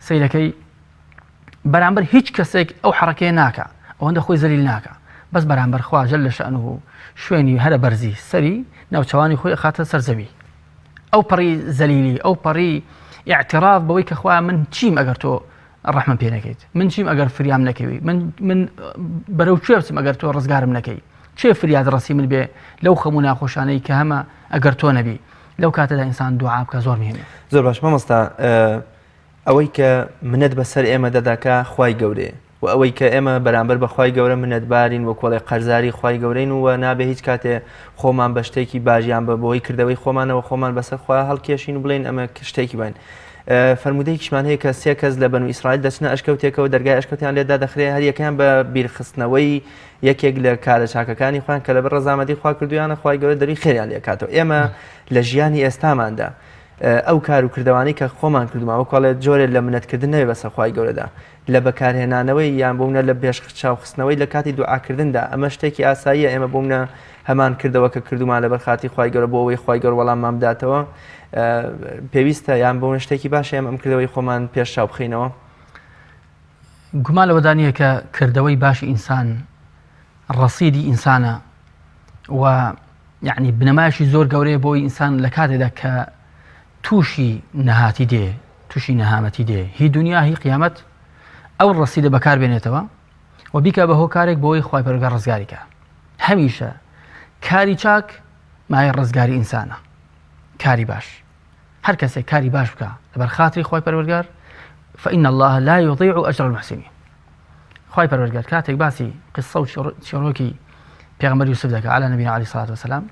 سەیرەکەی بەرامبەر هیچ کەسێک ئەو حەرەکەیە ناکە، ئەوەندە خۆی زەلیل ناکە، بەس بەرامبەر خوا جەل شەئنه شوێنی هەرە بەرزی سەری ناوچەوانی خۆی ئەخاتە سەرزەوی. ئەو پەڕی زەلیلی، ئەو پەڕی ئیعتراف بەوەی کە خوا من چیم ئەگەر تۆ ڕەحمەم پێ نەکەیت، من چیم ئەگەر فریام نەکەوی، من بەرەو کوێ بچم ئەگەر تۆ ڕزگارم نەکەی، چێ فریاد ڕەسی من بێ لەو خەموو ناخۆشانەی کە هەمە ئەگەر تۆ نەبی. لەو کاتەدا ئینسان دوعا بکە زۆر مهمە. زۆر باش مامۆستا، ئەوەی کە منەت بەسەر ئێمە دەداکە خوای گەورەیە، و ئەوەی کە ئێمە بەرامبەر بە خوای گەورە منەتبارین وە کۆڵی قەرزاری خوای گەورەین، و نابێ هیچ کاتێ خۆمان بە شتێکی باژیان بە بۆی کردەوەی خۆمانەوە خۆمان بەسەر خوا هەڵکێشین و بڵێن ئەمە شتێکی باین. فەرمودەیەکیشمان هەیە کە 3 کەس لە بەنو ئیسرائیل دەچنە ئەشکەوتێکەوە، دەرگای ئەشکەوتیان لێدا دەخرێ، هەر یەکەیان بە بیرخستنەوەی یەکێک لە کارە چاکەکانی خۆیان کە لەبەر ڕەزامەندی خوا کردویانە خوای گەورە دەروی خێریان لێکاتەوە. ئێمە لە ژیانی ئێستاماندا ئەو کار و کردوانی کە خۆمان کردومەوە کۆڵێت جۆرێک لە منەتکردن نەوێ بەسەر خوای گەورەدا، لە بەکارهێنانەوەی یان بوونە لە بێش چاوخستنەوەی لە کاتی دوعاکردندا، ئەمە شتێکی ئاساییە. ئێمە بوونە هەمان کردەوە کە کردومان لەبەر خاتی خوای گەورە بۆ ئەوەی خوای گەورە وەڵاممان بداتەوە، پێویستە یان بوونە شتێکی باشە ئەم کردەوەی خۆمان پێش چاو بخینەوە. گومان لەوەدانیە کە کردەوەی باشی ئینسان ڕەسیدی ئینسانە، و یعنی بنەمایشی زۆر گەورەیە بۆی ئینسان لە کاتێکدا کە تووشی نەهاتی دێ، تووشی نەهامەتی دێ، هی دنیا هی قیامەت، ئەو ڕەسیدە بەکار بێنێتەوە و بیکە بە هۆکارێک بۆی خوای پەروەردگار ڕزگاریکە. هەمیشە کاری چاک مایە ڕزگاری ئینسانە، کاری باش. هەر کەسێک کاری باش بکە لەبەر خاتری خوای پەروەردگار، فإن الله لا يضيع أجر المحسنين. خوای پەروەردگار کاتێک باسی قسە و چیرۆکی پێغەمبەر یوسف دەکات علی نبینا علیه الصلاة والسلام،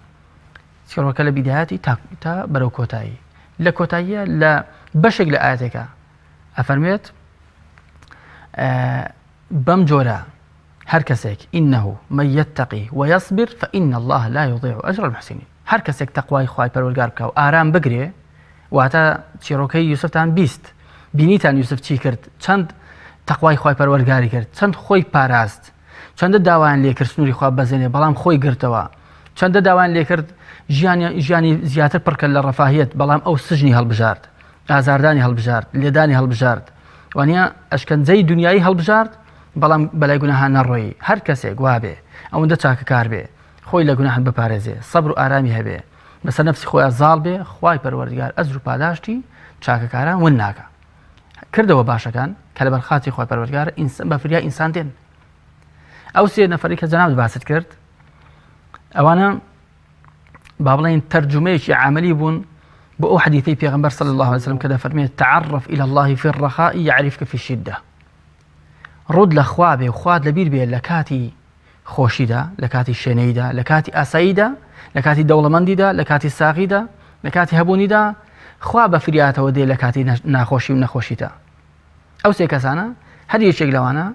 چیرۆکە لە بیدایەتی تا بەرەو کۆتایی، لە کۆتاییە لە بەشێک لە ئاەتێکە ئەفەرمێت بەم جۆرە هەر کەسێک إنه من يتقي ويصبر فإن الله لا يضيع أجر المحسنين. هەر کەسێک تەقوای خوای پەروەردگار بکە و ئارام بگرێ، واتە چیرۆکەی یوسفتان بیست، بینیتان یوسف چی کرد، چەند تەقوای خوای پەروەردگاری کرد، چەند خۆی پاراست، چەندە داوایان لێ کرد سنووری خوا بەزێنێ بەڵام خۆی گرتەوە، چەندە داوایان لێ کرد ژیانی زیاتر پڕکە لە ڕەفاهیەت بەڵام ئەو سژنی هەڵبژارد، ئازاردانی هەڵبژارد، لێدانی هەڵبژارد، وانە ئەشکەنجەی دنیایی هەڵبژارد بەڵام بەلای گوناهان نەڕۆیی. هەر کەسێک وابێ ئەوەندە چاکەکار بێ، خۆی لە گوناهان بپارێزێ، سەبر و ئارامی هەبێ، بەسەر نەفسی خۆیان زاڵ بێ، خوای پەروەردگار ئەجر و پاداشتی چاکەکاران ون ناکە. کردەوە باشەکان کە لە بەرخاتی خوای پەروەردگار بە فریا ئینسان دێن. ئەو سێ نەفەری کە جەناب باست کرد ئەوانە با بڵێن تەرجمەیەکی عملی بوون بۆ ئەو حەدیثەی پێغەمبەر صلی الله عليه وسلم کە دەفەرمێت تعرف إلى الله في الرخاء يعرفك في الشدة. ڕۆد لە خوا بێ و خوات لەبیر بێ لە کاتی خۆشیدا، لە کاتی شوێنەیدا، لە کاتی ئاساییدا، لە کاتی دەوڵەمەندیدا، لە کاتی ساغیدا، لە کاتی هەبوونیدا، خوا بە فریاتەوە دێ لە کاتی ناخۆشی و نەخۆشیدا. ئەو سێ کەسانە هەر یەکێک لەوانە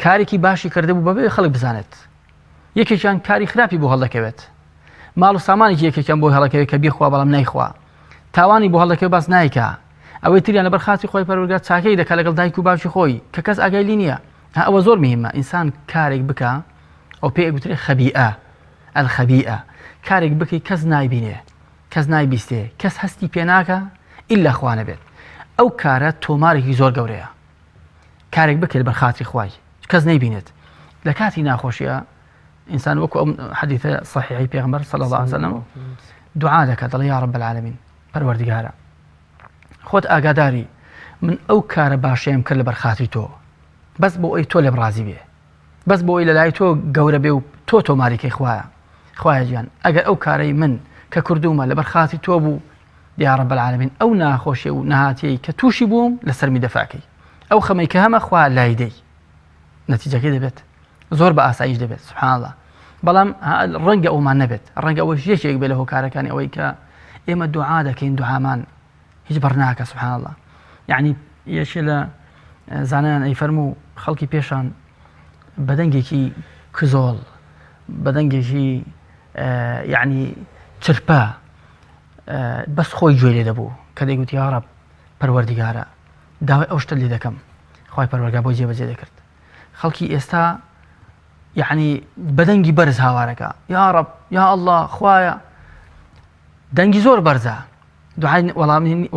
کارێکی باشی کردبوو بەبێ خەڵک بزانێت، یەکێکیان کاری خراپی بۆ هەڵدەکەوێت، ماڵ و سامانێکی یەکێکیان بۆ هەڵەکەوێت کە بیخوا بەڵام نایخوا، تاوانی بۆ هەڵدەکەوێت باس نایکا، ئەوەی تریان لەبەر خاتی خۆی پەروەردگار چاکەی دەکات لەگەڵ دایک و باوکی خۆی کە کەس ئاگای نییە. ئەوە زۆر مهمە، ئینسان کارێک بکە ئەو پێی گوترێت خەبیئە، الخەبیئە، کارێک بکەی کەس نایبینێ، کەس نایبیستێ، کەس هەستی پێ ناکە ئیلا خوا نەبێت، ئەو کارە تۆمارێکی زۆر گەورەیە. کارێک بکەیت لەبەر خاتری خوای کەس نەیبینێت. لە کاتی ناخۆشیە ئینسان وەکو ئەو حەدیثە صحیحی پێغەمبەر صلی الله عليه وسلم دوعا دەکات، دەڵێ یا رب العالمین، پەروەردگارە خۆت ئاگاداری من ئەو کارە باشەیەم کرد لەبەر خاتری تۆ، بەس بۆ ئەوی تۆ لێم ڕازی بێ، بەس بۆ ئەوی لەلای تۆ گەورە بێ و تۆ تۆماریکەی خوایە. خوایە گیان ئەگەر ئەو کارەی من کە کردومە لەبەر خاتری تۆ بوو، یا رب العالمین ئەو ناخۆشیە و نەهاتیەی کە تووشی بووم لەسەرمی دەفاکەی، ئەو خەمەی کە هەمە خوا لای دەی، نەتیجەکەی دەبێت زۆر بە ئاساییش دەبێت. سبحان الله. بەڵام ڕەنگە ئەومان نەبێت، ڕەنگە ئەوەش یەکێک بێ لە هۆکارەکانی ئەوەی کە ئێمە دوعا دەکەین، دوعامان هیچ بەڕناکە. سبحان الله. یعنی یەکێ لە زانایان ئەیفەرموو خەڵکی پێشان بەدەنگێکی کزۆڵ، بەدەنگێکی یعنی چرپە بەس خۆی گوێ لێ دەبوو کە دەیگوت یا رب پەروەردگارە داوای ئەو شتە لێ دەکەم، خوای پەروەردگار بۆ جێبەجێ دەکرد. خەڵکی ئێستا یعنی بەدەنگی بەرز هاوارەکە، یا رب یا الله خوایە، دەنگی زۆر بەرزە، دوعای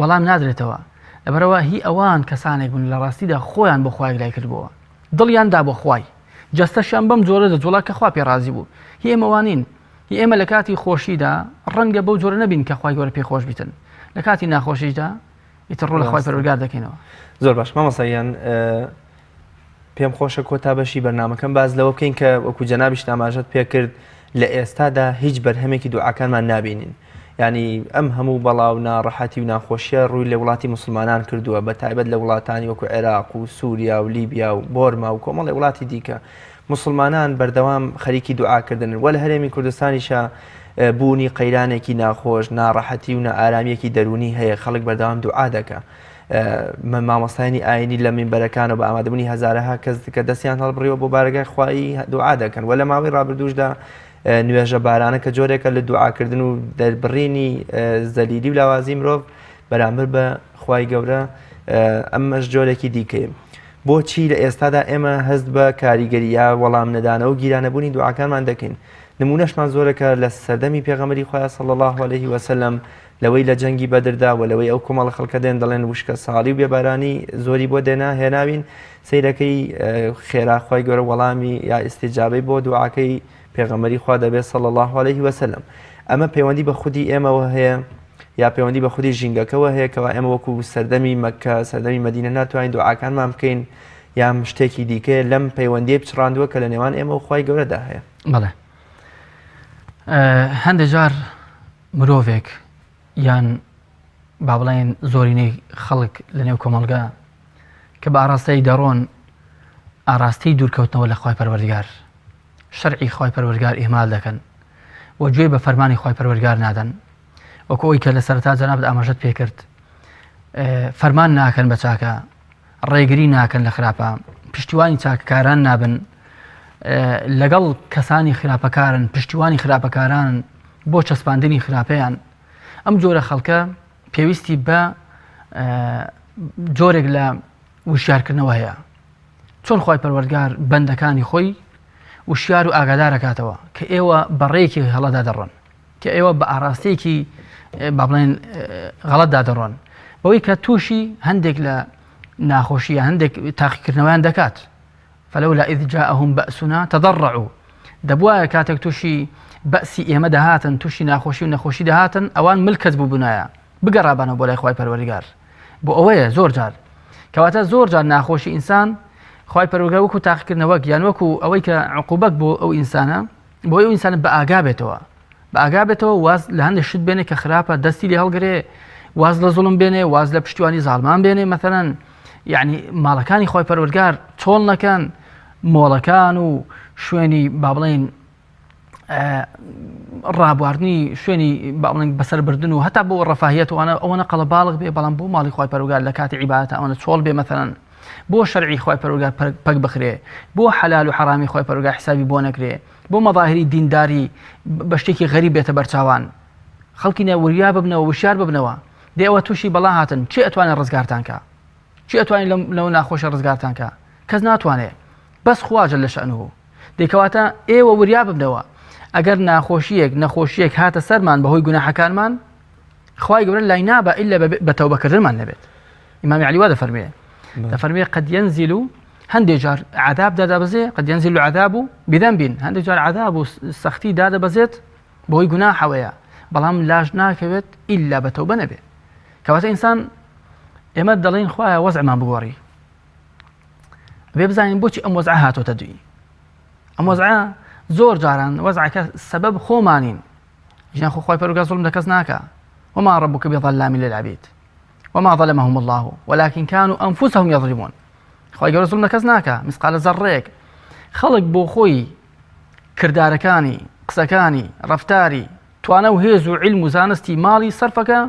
وەڵام نادرێتەوە. لەبەرەوە هی ئەوان کەسانێک بوون لە ڕاستیدا خۆیان بۆ خوای لای کردبووە، دڵیاندا بۆ خوای، جەستەشیان بەم جۆرە دەجوڵا کە خوا پێ ڕازی بوو. هی ئێمەوانین، هی ئێمە لە کاتی خۆشیدا ڕەنگە بەو جۆرە نەبین کە خوای گەورە پێی خۆش بیتن، لە کاتی ناخۆشیدا ئیتر ڕوو لە خوای پەروەردگار دەکەینەوە. زۆر باش مامۆستایان، پێم خۆشە کۆتا بەشی بەرنامەکەم باز لەوە بکەین کە وەکو جەنابیش ئاماژەت پێ کرد لە ئێستادا هیچ بەرهەمێکی دوعاکانمان نابینین. ینی ئەم هەموو بەڵاو ناڕەحەتی و ناخۆشیە ڕووی لە وڵاتی مسلمانان کردووە، بە تایبەت لە وڵاتانی وەکو عێراق و سووریا و لیبیا و بۆرما و کۆمەڵی وڵاتی دیکە. مسلمانان بەردەوام خەریکی دوعاکردن، وە لە هەرێمی کوردستانیشە بوونی قەیرانێکی ناخۆش، ناڕەحەتی و نائارامیەکی دەرونی هەیە، خەڵک بەردەوام دوعا دەکە. مامۆستایانی ئاینی لە مینبەرەکان و بە ئامادەبوونی هەزارەها کەس کە دەستیان هەڵبڕیەوە بۆ بارگای خوایی دوعا دەکەن. وە لە ماوەی ڕابردووشدا نوێژە بارانە کە جۆرێکە لە دوعاکردن و دەربڕینی زەلیلی و لاوازی مرۆڤ بەرامبەر بە خوای گەورە ئەمەش جۆرێکی دیکەیە. بۆچی لە ئێستادا ئێمە هەست بە کاریگەریە وەڵام نەدانە و گیرانەبوونی دوعاکانمان دەکەین؟ نمونەشمان زۆرەکە لە سەردەمی پێغەمبەری خوا صلی الله عليه وسلم لەوەی لە جەنگی بەدردا و لەوەی ئەو کۆمەڵە خەڵکە دێن دەڵێن وشکە ساڵی و بێبارانی زۆری بۆ هێناوین، سەیرەکەی خێرا خوای گەورە وەڵامی یا ئیستیجابەی بۆ دوعاکەی پێغەمبەری خوا دەبێت صلی الله عليه وسلم. ئەمە پەیوەندی بە خودی ئێمەوە هەیە یا پەیوەندی بە خودی ژینگەکەوە هەیە کەوا ئێمە وەکو سەردەمی مەککە سەردەمی مەدینە ناتوانین دوعاکانمان بکەین یان شتێکی دیکە لەم پەیوەندیە بچڕاندووە کە لە نێوان ئێمە و خوای گەورەدا هەیە؟ بەڵێ، هەندێک جار مرۆڤێک یان با بڵێن زۆرینەی خەڵک لە نێو کۆمەڵگا کە بە ئاراستەی دەڕۆن ئاراستەی دوورکەوتنەوە لە خوای پەروەردگار، شەرعی خوای پەروەردگار ئیهمال دەکەن و گوێ بە فەرمانی خوای پەروەردگار نادەن، وەکو ئەوی کە لە سەرەتا جەنابەت ئاماژەت پێ کرد، فەرمان ناکەن بە چاکە، ڕێگری ناکەن لە خراپە، پشتیوانی چاکەکاران نابن، لەگەڵ کەسانی خراپەکارن پشتیوانی خراپەکاران بۆ چەسپاندنی خراپەیان ئەم جۆرە خەڵکە پێویستی بە جۆرێک لە وشیارکردنەوە هەیە چۆن خۆی پەروەردگار بەندەکانی خۆی وشیار و ئاگادارەکاتەوە کە ئێوە بەڕێیەکی هەڵەدا دەڕۆن کە ئێوە بە ئاراستەیەکی با بڵێن غەڵەتدا دەڕۆن بەوەی کە تووشی هەندێک لە ناخۆشیە هەندێک تاقیکردنەوەیان دەکات فلولا إذ جاءهم بأسنا تضرعوا دەبوایە کاتێک تووشی بەسی ئێمە دەهاتن تووشی ناخۆشی و نەخۆشی دەهاتن ئەوان ملکەت بوو بنایە بگەڕابانەوە بۆ لای خی پەروەردگار بۆ ئەوەیە زۆر جار کەواتە زۆر جار ناخۆشی ئینسان خی پەروەردگار وەکو تاقیکردنەوەک یان وەکو ئەوەی کە عقوبەت بۆ ئەو ئینسانە بۆ ئەو ئینسانە بە ئاگا بێتەوە واز لە هەندێک شت بێنێ کە خراپە دەستی لێ هەڵگرێ واز لە زوڵم بێنێ واز لە پشتیوانی زاڵمان بێنێ مەثەلەن یعنی ماڵەکانی خی پەروەردگار چۆڵ نەکەن مۆڵەکان و شوێنی با بڵێن ڕابواردنی شوێنی با بڵێن بەسەربردن و هەتا بۆ ڕەفاهیەت ئەوەنە قەڵەباڵغ بێ بەڵام بۆ ماڵی خی پەروەردگار لە کاتی عیبادەت ئەوەنە چۆڵ بێ مەثەلەن بۆ شەرعی خی پەروەردگار پەک بخرێ بۆ حەلال و حەرامی خی پەروەردگار حسابی بۆ نەکرێ بۆ مەظاهری دینداری بە شتێکی غەریب بێتە بەرچاوان خەڵکی نەوریا ببنەوە وشار ببنەوە دێ ئەوە تووشی بەڵا هاتن چی ئەتوانێت ڕزگارتان کە چی ئەتوانێت لەو ناخۆشە ڕزگارتان کە کەس ناتوانێت بەس خوا جەل شەئنوه دەیکەواتە ئێوە وریا ببنەوە ئەگەر نەخۆشیەک هاتە سەرمان بەهۆی گوناحەکانمان خوای گەورە لای نابە ئیلا بە تەوبەکردنمان نەبێت ئیمامی عەلی وا دەفەرمێ قد ينزل هەندێک جار عذاب دادەبەزێ قد ينزل العذاب بذنب هەندێک جار عذاب و سەختی دادەبەزێت بەهۆی گوناحەوەیە بەڵام لاژ ناکەوێت ئیلا بە تەوبە نەبێت کەواتە ئینسان ئێمە دەڵێن خوایە وەزعمان بگۆڕی بێ بزانین بۆچی ئەم وەزعە هاتۆتە دوی ئەم وەزعە زۆر جاران وەزعەکە سەبەب خۆمانین ژیان خۆی پەروەردگار زوڵم لە کەس ناکە وما ربك بظلام للعبيد وما ظلمهم الله ولكن كانوا أنفسهم يظلمون خۆی گەورە زوڵم لە کەس ناکە مسقالە زەڕێک خەڵک بۆ خۆی کردارەکانی قسەکانی ڕەفتاری توانە و هێز و علم و زانستی ماڵی سەرفەکە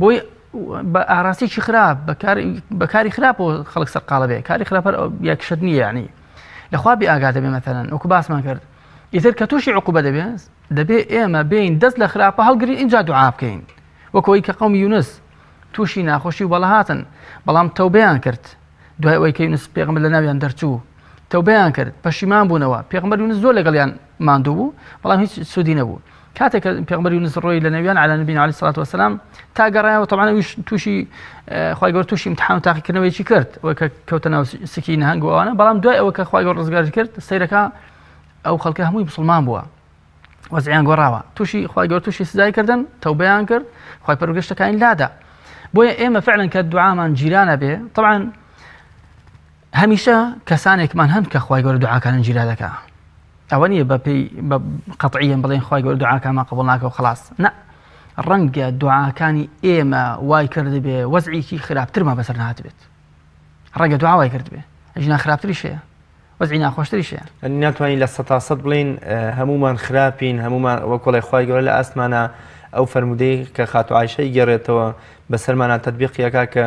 بۆی بە ئاراستێکی خراپ بە کاری خراپ و خەڵک سەرقاڵە بێ کاری خراپەر یەکشت نییە یعنی لەخوا بێ ئاگا دەبێ مەثەلەن وەکو باسمان کرد ئیتر کە تووشی عقوبە دەبێ ئێمە بێین دەست لە خراپە هەڵگرین اینجا دوعا بکەین وەکەوەی کە قەومی یونس تووشی ناخۆشی و بەڵە هاتن بەڵام تەوبەیان کرد دوای ئەوەی کە یونس پێغەمبەر لە ناویان دەرچوو تەوبەیان کرد پەشیمان بوونەوە پێغەمبەر یونس زۆر لەگەڵیان ماندوو بوو بەڵام هیچ سوودی نەبوو کاتێک پێغەمبەر یونس ڕۆی لە نەویان علی نبینا علیه الصلاة والسلام تا گەڕایەوە طبعا تووشی خی گەورە تووشی امتحان و تاقیکردنەوەیکی کرد ئەوە کە کەوتە ناو سکی نەهەنگ و ئەوانە بەڵام دوای ئەوە کە خی گەورە ڕزگاری کرد سەیرەکە ئەو خەڵکە هەمووی مسلمان بووە وەزعیان گۆڕاوە تووشی خی گەورە تووشی سزای کردن تەوبەیان کرد خی پەروەردگار شتەکانی لادا بۆیە ئێمە فعلا کە دوعامان جیرانە بێ طبعا هەمیشە کەسانێکمان هەن کە خی گەورە دوعاکانن جیرا دەکا ئەوە نییە بە پێی بە قەتعیەن بڵێن خی گەورە دوعاکانمان قبوڵ ناکەوە خلاص نە ڕەنگە دوعاکانی ئێمە وای کرد بێ وەزعیکی خراپترمان بەسەر نهات بێت ڕەنگە دوعا وای کرد بێ ژنا خراپتریش هەیە وەزعی ناخۆشتریش هەیە ناتوانین لە 100% بڵین هەمومان خراپین هەمومان وەکوڵی خی گەورە لە ئاسمانە ئەو فەرمودەی کە خاتو عایشەی گەڕێتەوە بەسەرمانە تەطبیقیەکە کە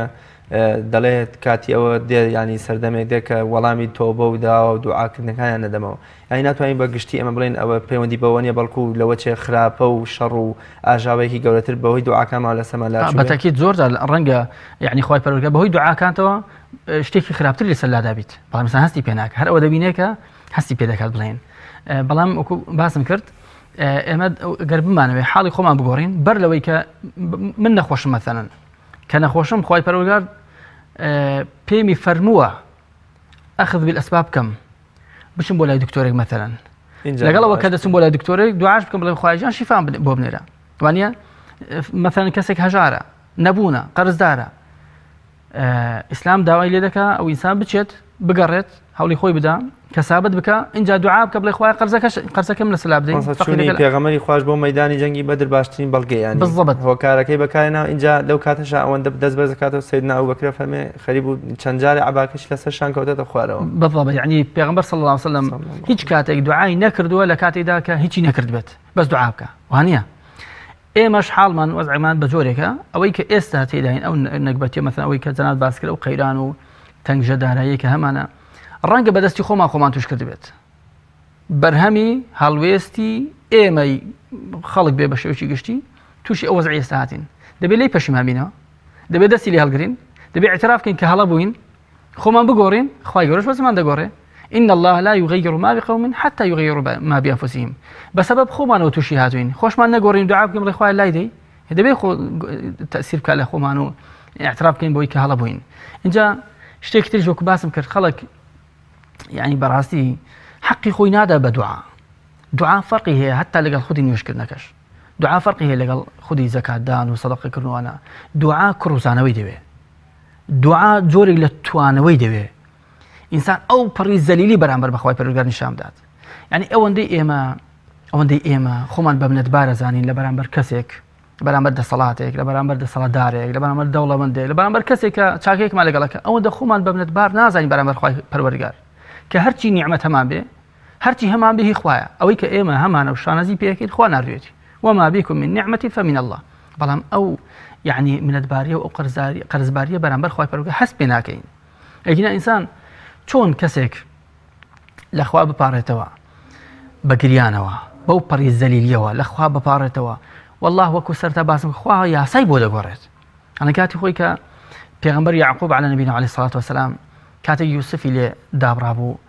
دەڵێت کاتی ئەوە دێ ینی سەردەمێک دێ کە وەڵامی تۆبە و داوە و دوعاکردنەکانیان نەدەمەوە یانی ناتوانین بە گشتی ئەمە بڵێن ئەوە پەیوەندی بەوە نیە بەڵکو لەوە چێ خراپە و شەڕ و ئاژاوێکی گەورەتر بەهۆی دوعاکانمان لەسەرمان لا بەتەکید زۆر ڕەنگە یعنی خی پەروەردگار بەهۆی دوعاکانتەوە شتێکی خراپتر لەسەر لادابیت بەڵام ئینسان هەستی پێ ناکە هەر ئەوە دەبینێت کە هەستی پێ دەکات بڵێن بەڵام وەکو باسم کرد ئێمە گەر بمانەوێ حاڵی خۆمان بگۆڕین بەر لەوەی کە من نەخۆشم مەثەلەن کە نەخۆشم خی پەروەردگار پێمی فەرمووە ئەخذ بالئەسباب بکەم بچم بۆ لای دکتۆرێک مەثەلەن لەگەڵەوە کە دەچم بۆ لای دکتۆرێک دوعاش بکەم بڵێم خوای جیان شیفام بۆ بنێرە وانە مەثەلەن کەسێک هەژارە نەبوونە قەرزدارە ئیسلام داوای لێ دەکا ئەو ئینسان بچێت بگەڕێت هەوڵی خۆی بدا کەسابەت بکە اینجا دوعا بکە بڵێ خوای قەرزەکەم لە سەلا بدەین پێغەمبەری خوش بۆ مەیدانی جەنگی بەدر باشترین بەڵگەیانی بالضبط هۆکارەکەی بەکارێنا اینجا لەو کاتەشە ئەوەندە دەست بە زەکاتەوە سەیدنا ئەبوبەکر فەرمێ خەریب و چەند جارێ عەباکەش لەسەر شان کەوتەتە خوارەوە بالضبط یعنی پێغەمبەر صلی الله علیه وسلم هیچ کاتێک دوعای نەکردووە لە کاتێکدا کە هیچی نەکرد بێت بەس دوعا بکە وانە ئێمەش حاڵمان وەزعمان بە جۆرێکە ئەوەی کە ئێستا تێداین ئەو نەکبەتیە مەثەن ئەوەی کە جەناب باس کرد ئەو قەیران و تەنگژە دارایی کە هەمانە ڕەنگە بەدەستی خۆمان توش کرد بێت بەرهەمی هەڵوێستی ئێمەی خەڵک بێ بە شێوەیەکی گشتی تووشی ئەو وەزعی ئێستا هاتین دەبێت لی پەشیمان بینەوە دەبێت دەستی لێ هەڵگرین دەبێت اعتراف بکەین کە هەڵە بووین خۆمان بگۆڕین خوای گەورەش بەسمان دەگۆڕێ إن الله لا يغير ما بقوم حتى يغيروا ما بأنفسهم بسبب خومان وتوشي هاتوين خوش ما نقولين دعاء بكم رخوة لا يدي هذا بيخو تأثير كله خومان اعتراف كين بوي كهلا بوين إنجا اشتيك ترجوك باسم كر خلق يعني براسي حقي خوي نادى بدعاء دعاء فرقي هي حتى لقى خدي يشكر نكش دعاء فرقي هي لقى خدي زكاة دان وصدقة كرنوانا دعاء كروزانا ويدوي دعاء جوري لتوانا ويدوي إنسان أو بريز زليلي برامبر بخواي برجع نشام داد يعني أوندي إيما خمان ببنت بارزانين لبرامبر كسيك برامبر ده صلاتك لبرامبر ده صلاة دارك لبرامبر دولة من ده لبرامبر كسيك شاكيك مالك لك أونده خمان ببنت بار نازاني برامبر خواي برجع كهرتي نعمة همان به هرتي همان به خوايا أو كإيما همان وشانزي بيكين خوانا ريتي وما بكم من نعمة فمن الله بلام أو يعني من البارية أو قرزبارية برامبر خواي برجع حسبنا كين أجينا إنسان چۆن کەسێک لەخوا بپارێتەوە بەگریانەوە بەو پەڕی زەلیلیەوە لەخوا بپارێتەوە والله وەکو سەرتا باسم خوا یاسای بۆ دەگۆڕێت ئەنە کاتی خۆی کە پێغەمبەر یعقوب علی نەبینا عەلەیهی سەڵات وەسەلام کاتێک یوسفی لێ دابڕابوو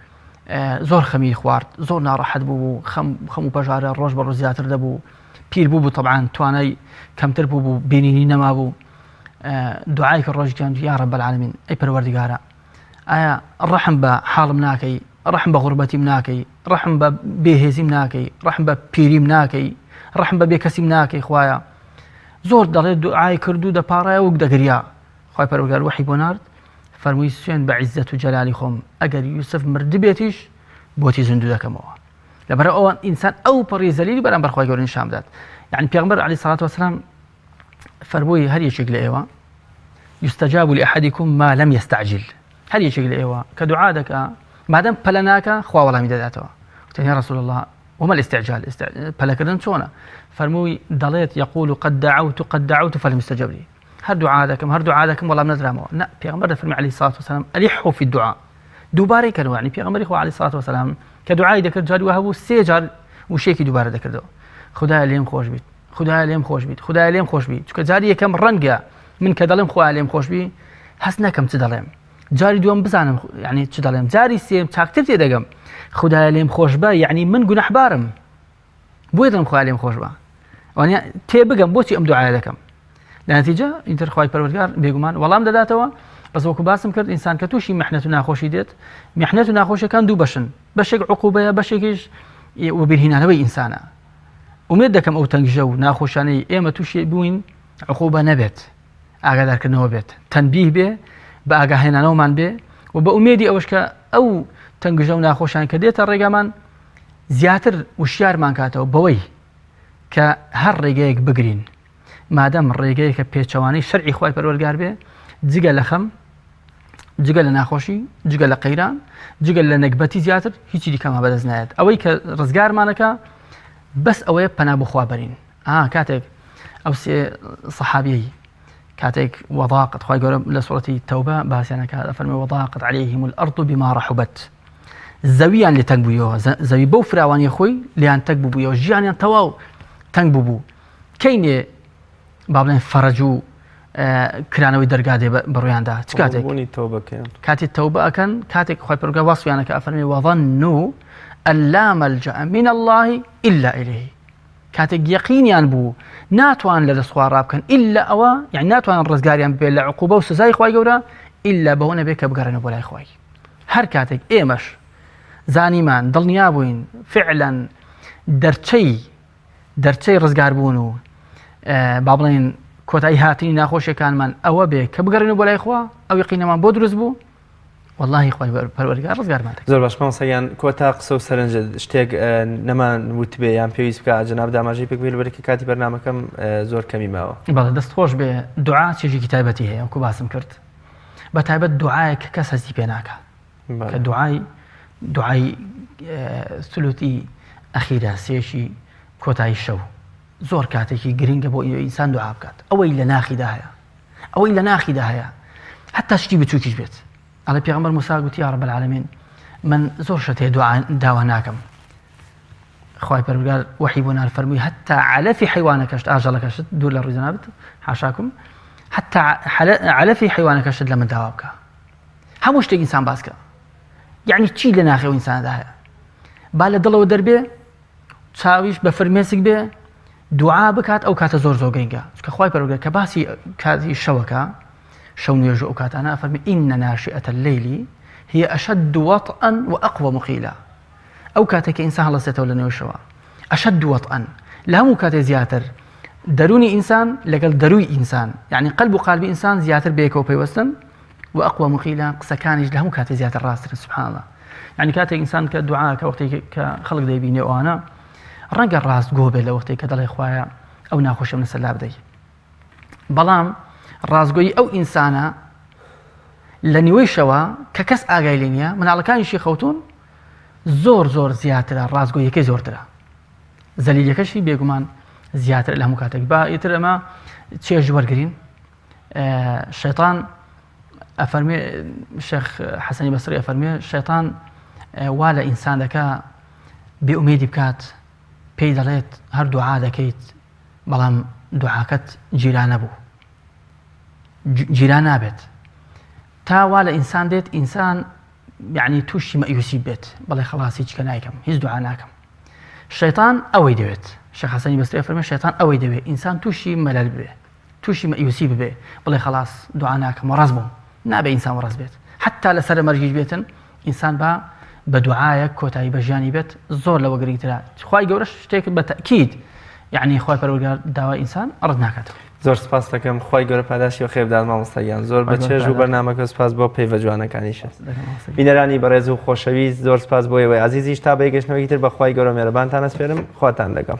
زۆر خەمی خوارد زۆر ناڕەحەت بوو خەم و پەژارە ڕۆژ بە ڕۆژ زیاتر دەبوو پیر بوو طبعاً توانای کەمتر بوو بینینی نەمابوو دوعای کە ڕۆژ گیان یا رب العالمین ئەی پەروەردگارە ئایا ڕەحم بە حاڵم ناکەی ڕەحم بە غوربەتیم ناکەی ڕەحم بە بێهێزیم ناکەی ڕەحم بە پیریم ناکەی ڕەحم بە بێکەسیم ناکەی خوایە زۆر دەڵێت دوعای کرد و دەپاڕایە وەک دەگریا خوای پەروەردگار وحی بۆ نارد فەرمووی سوێن بە عیززەت و جەلالی خۆم ئەگەر یوسف مردبێتیش بۆتی زیندوو دەکەمەوە لەبەر ئەوە ئینسان ئەو پەڕی زەلیلی بەرامبەر خوای گەورە نیشان بدات یعنی پێغەمبەر عەلەیهی سەڵات وەسەلام فەرمووی هەر یەکێک لە ئێوە یستەجاب لأحدکم ما لم يستعجل هەر یەکێک لە ئێوە کە دوعا دەکا مادەم پەلە ناکە خوا وەڵامی دەداتەوە وتەی یا رسول الله وما الاستعجال پەلەکردن چۆنە فەرمووی دەڵێت يقول قد دعوت فلم يستجب لي هەر دوعا دەکەم وەڵام نەدرامەوە نا پێغەمبەر دەفەرمێ عەلەیهی سەڵات وەسەلام ئەلحوا في الدعاء دووبارەی کردەوە یعنی پێغەمبەری خوا عەلەیهی سەڵات وەسەلام کە دوعای دەکرد جاری وهەبوو سێ جار وشێکی دووبارە دەکردەوە خدایە لێم خۆش بیت خدایە لێم خۆش بیت خدایە لێم خۆش بیت چونکە جاری یەکەم ڕەنگە من کە دەڵێم خوا لێم خۆش بی هەست نەکەم چ دەڵێم جاری دوم بزانم يعني چ دەڵێم جاری سێم چاکتر تێ دەگەم خدایە لێم خۆش بە یعنی من گونەحبارم بۆیە دڵم خوا لێم خۆش بە وانە تێ بگەم بۆچی ئەم دوعایە دەکەم لە نەتیجە ئینتر خوای پەروەردگار بێگومان وەڵام دەداتەوە بەس وەکو باسم کرد ئینسان کە تووشی میحنەت و ناخۆشی دێت میحنەت و ناخۆشیەکان دوو بەشن بەشێک عقوبەیە بەشێکیش وەبیرهێنانەوەی ئینسانە ئومێد دەکەم ئەو تەنگژە و ناخۆشانەی ئێمە تووشی بووین عقوبە نەبێت ئاگادارکردنەوە بێت تەنبیه بێ بە ئاگاهێنانەوەمان بێ و بە ئومێدی ئەوەش کە ئەو تەنگژە و ناخۆشیان کە دێتە ڕێگامان زیاتر وشیارمان کاتەوە بەوەی کە هەر ڕێگەیەک بگرین مادەم ڕێگەیەکە پێچەوانەی شەرعی خوای پەروەردگار بێ جگە لە خەم جگە لە ناخۆشی جگە لە قەیران جگە لە نەکبەتی زیاتر هیچی دیکەمان بەدەست نایێت ئەوەی کە ڕزگارمانەکە بەس ئەوەیە پەنا بخوا بەرین کاتێک ئەو سێ سەحابیەی كاتك وضاقت خواهي قولوا لسورة التوبة باسيانا كافرمي وضاقت عليهم الأرض بما رحبت زويان لتنقبوا يوها زوي بو فراوان يخوي لأن تنقبوا بو يوها جيان ينتواو تنقبوا بو كيني بابلين فرجو كرانوي درقادي برويان دا كاتك كاتي التوبة أكن كاتك خواهي برقا وصفيانا كافرمي وظنوا أن لا ملجأ من الله إلا إليه كاتك يقينيان بو ناتوان لدى سخوار بکەن إلا أوا يعني ناتوان ڕزگاریان بێ لە عقوبە و سزای خوای گەورە إلا بەوە نەبێ کە بگەڕێنەوە بۆ لای خوای هەر کاتێک ئێمەش زانیمان دڵنیا بووین فعلا دەرچەی ڕزگاربوون و با بڵێن کۆتایی هاتنی ناخۆشیەکانمان ئەوە بێ کە بگەڕێنەوە بۆ لای خوا ئەو یەقینەمان بۆ دروست بوو والله خوای پەروەردگار ڕزگارمان دەکات زۆر باش مامۆستایان کۆتا قسە و سەرنجە شتێک نەمان وت بێ یان پێویست بکە جەناب داماژەی پێک بێ لەبەرەوەی کاتی بەرنامەکەم زۆر کەمی ماوە بەڵێ دەستخۆش بێ دوعا چێژێکی تایبەتی هەیە وەکو باسم کرد بە تایبەت دوعایە کە کەس هەستی پێ ناکات کە دوعای سولوتی ئەخیرە سێشی کۆتایی شەو زۆر کاتێکی گرنگە بۆ ئینسان دوعا بکات ئەوەی لە ناخیدا هەیە حتا شتی بچووکیش بێت على پیغمبر موسی گوتی یا رب العالمین من زۆر شت هەیە داوا ناکەم خواهی پروردگار وحی بۆ نار فەرمووی هەتا علەفی حیوانەکەشت ئاژەڵەکەشت دوور لە ڕووی جەنابەت حاشاکم هەتا علەفی حیوانەکەشت لە من داوا بکە هەموو شتێک ئینسان باس کە یعنی چی لە ناخێو ئینساندا هەیە با لە دڵەوە دەربێ چاویش بە فرمێسک بێ دوعا بکات ئەو کاتە زۆر گرنگە چونکە خواهی پەروەردگار کە باسی کاتی شەوەکە شەو نوێژ ئەو کاتانە فەرمی ئینە ناشئەتە اللەیلی هي أشد وطئا وأقوى مقيلا أو كاتك إنسان الله ستولى نوشوا أشد وطئا لا مو كات زياتر دروني إنسان لقل دروي إنسان يعني قلب وقالب إنسان زياتر بيك وبيوستن وأقوى مقيلا قسكانج لا مو كات زياتر راسر سبحان الله يعني كاتك إنسان كدعاء كوقتي كخلق ديبيني وأنا رنق الراس جوبه لوقتي كدل إخوايا أو ناخوش من السلاب دي بلام راس جوي أو إنسانة لنیوەی شەوە کە کەس ئاگای لێ نییە مناڵەکانیشی خەوتون زۆر زیاترە ڕازگۆیەکەی زۆرترە زەلیلەکەشی بێگومان زیاتر لە هەموو کاتێک با ئیتر ئەمە چێژ وەرگرین شەیطان ئەفەرمێ شێخ حەسەنی بەسری ئەفەرمێ شەیطان وا لە ئینسان دەکا بێئومێدی بکات پێی دەڵێت هەر دوعا دەکەیت بەڵام دوعاکەت گیرا نەبوو گیرا نابێت تا وا لە ئینسان دێت ئینسان یعنی تووشی مەیوسی بێت بەڵێ خەڵاس هیچ کە نایکەم هیچ دوعا ناکەم شەیطان ئەوەی دەوێت شێخ حەسەنی بەسری ئەفەرمێ شەیطان ئەوەی دەوێت ئینسان تووشی مەلەل ببێ تووشی مەیوسی ببێ بڵێ خەڵاس دوعا ناکەم وەڕاز بووم نابێ ئینسان وەڕاز بێت حتا لەسەر مەرجیش بێتن ئینسان بە دوعایەک کۆتایی بە ژیانی بێت زۆر لەوە گرنگترە خوای گەورە شتێک بە تەکید یعنی خوای پەروەردگار داوای ئینسان ڕەت ناکاتەوە زۆر سپاس دەکەم خی گەورە پاداشی و خێر بدات مامۆستاگیان زۆر بە چێژ و بەرنامەکە سپاس بۆ پەیوە جوانەکانیشە بینەرانی بەڕێز و خۆشەویست زۆر سپاس بۆ ئێوەی عەزیزیش تا بەیگەشتنەوەی تر بەخوای گەورە مێرەبانتان ئەسپێرم خواتان لەگەڵ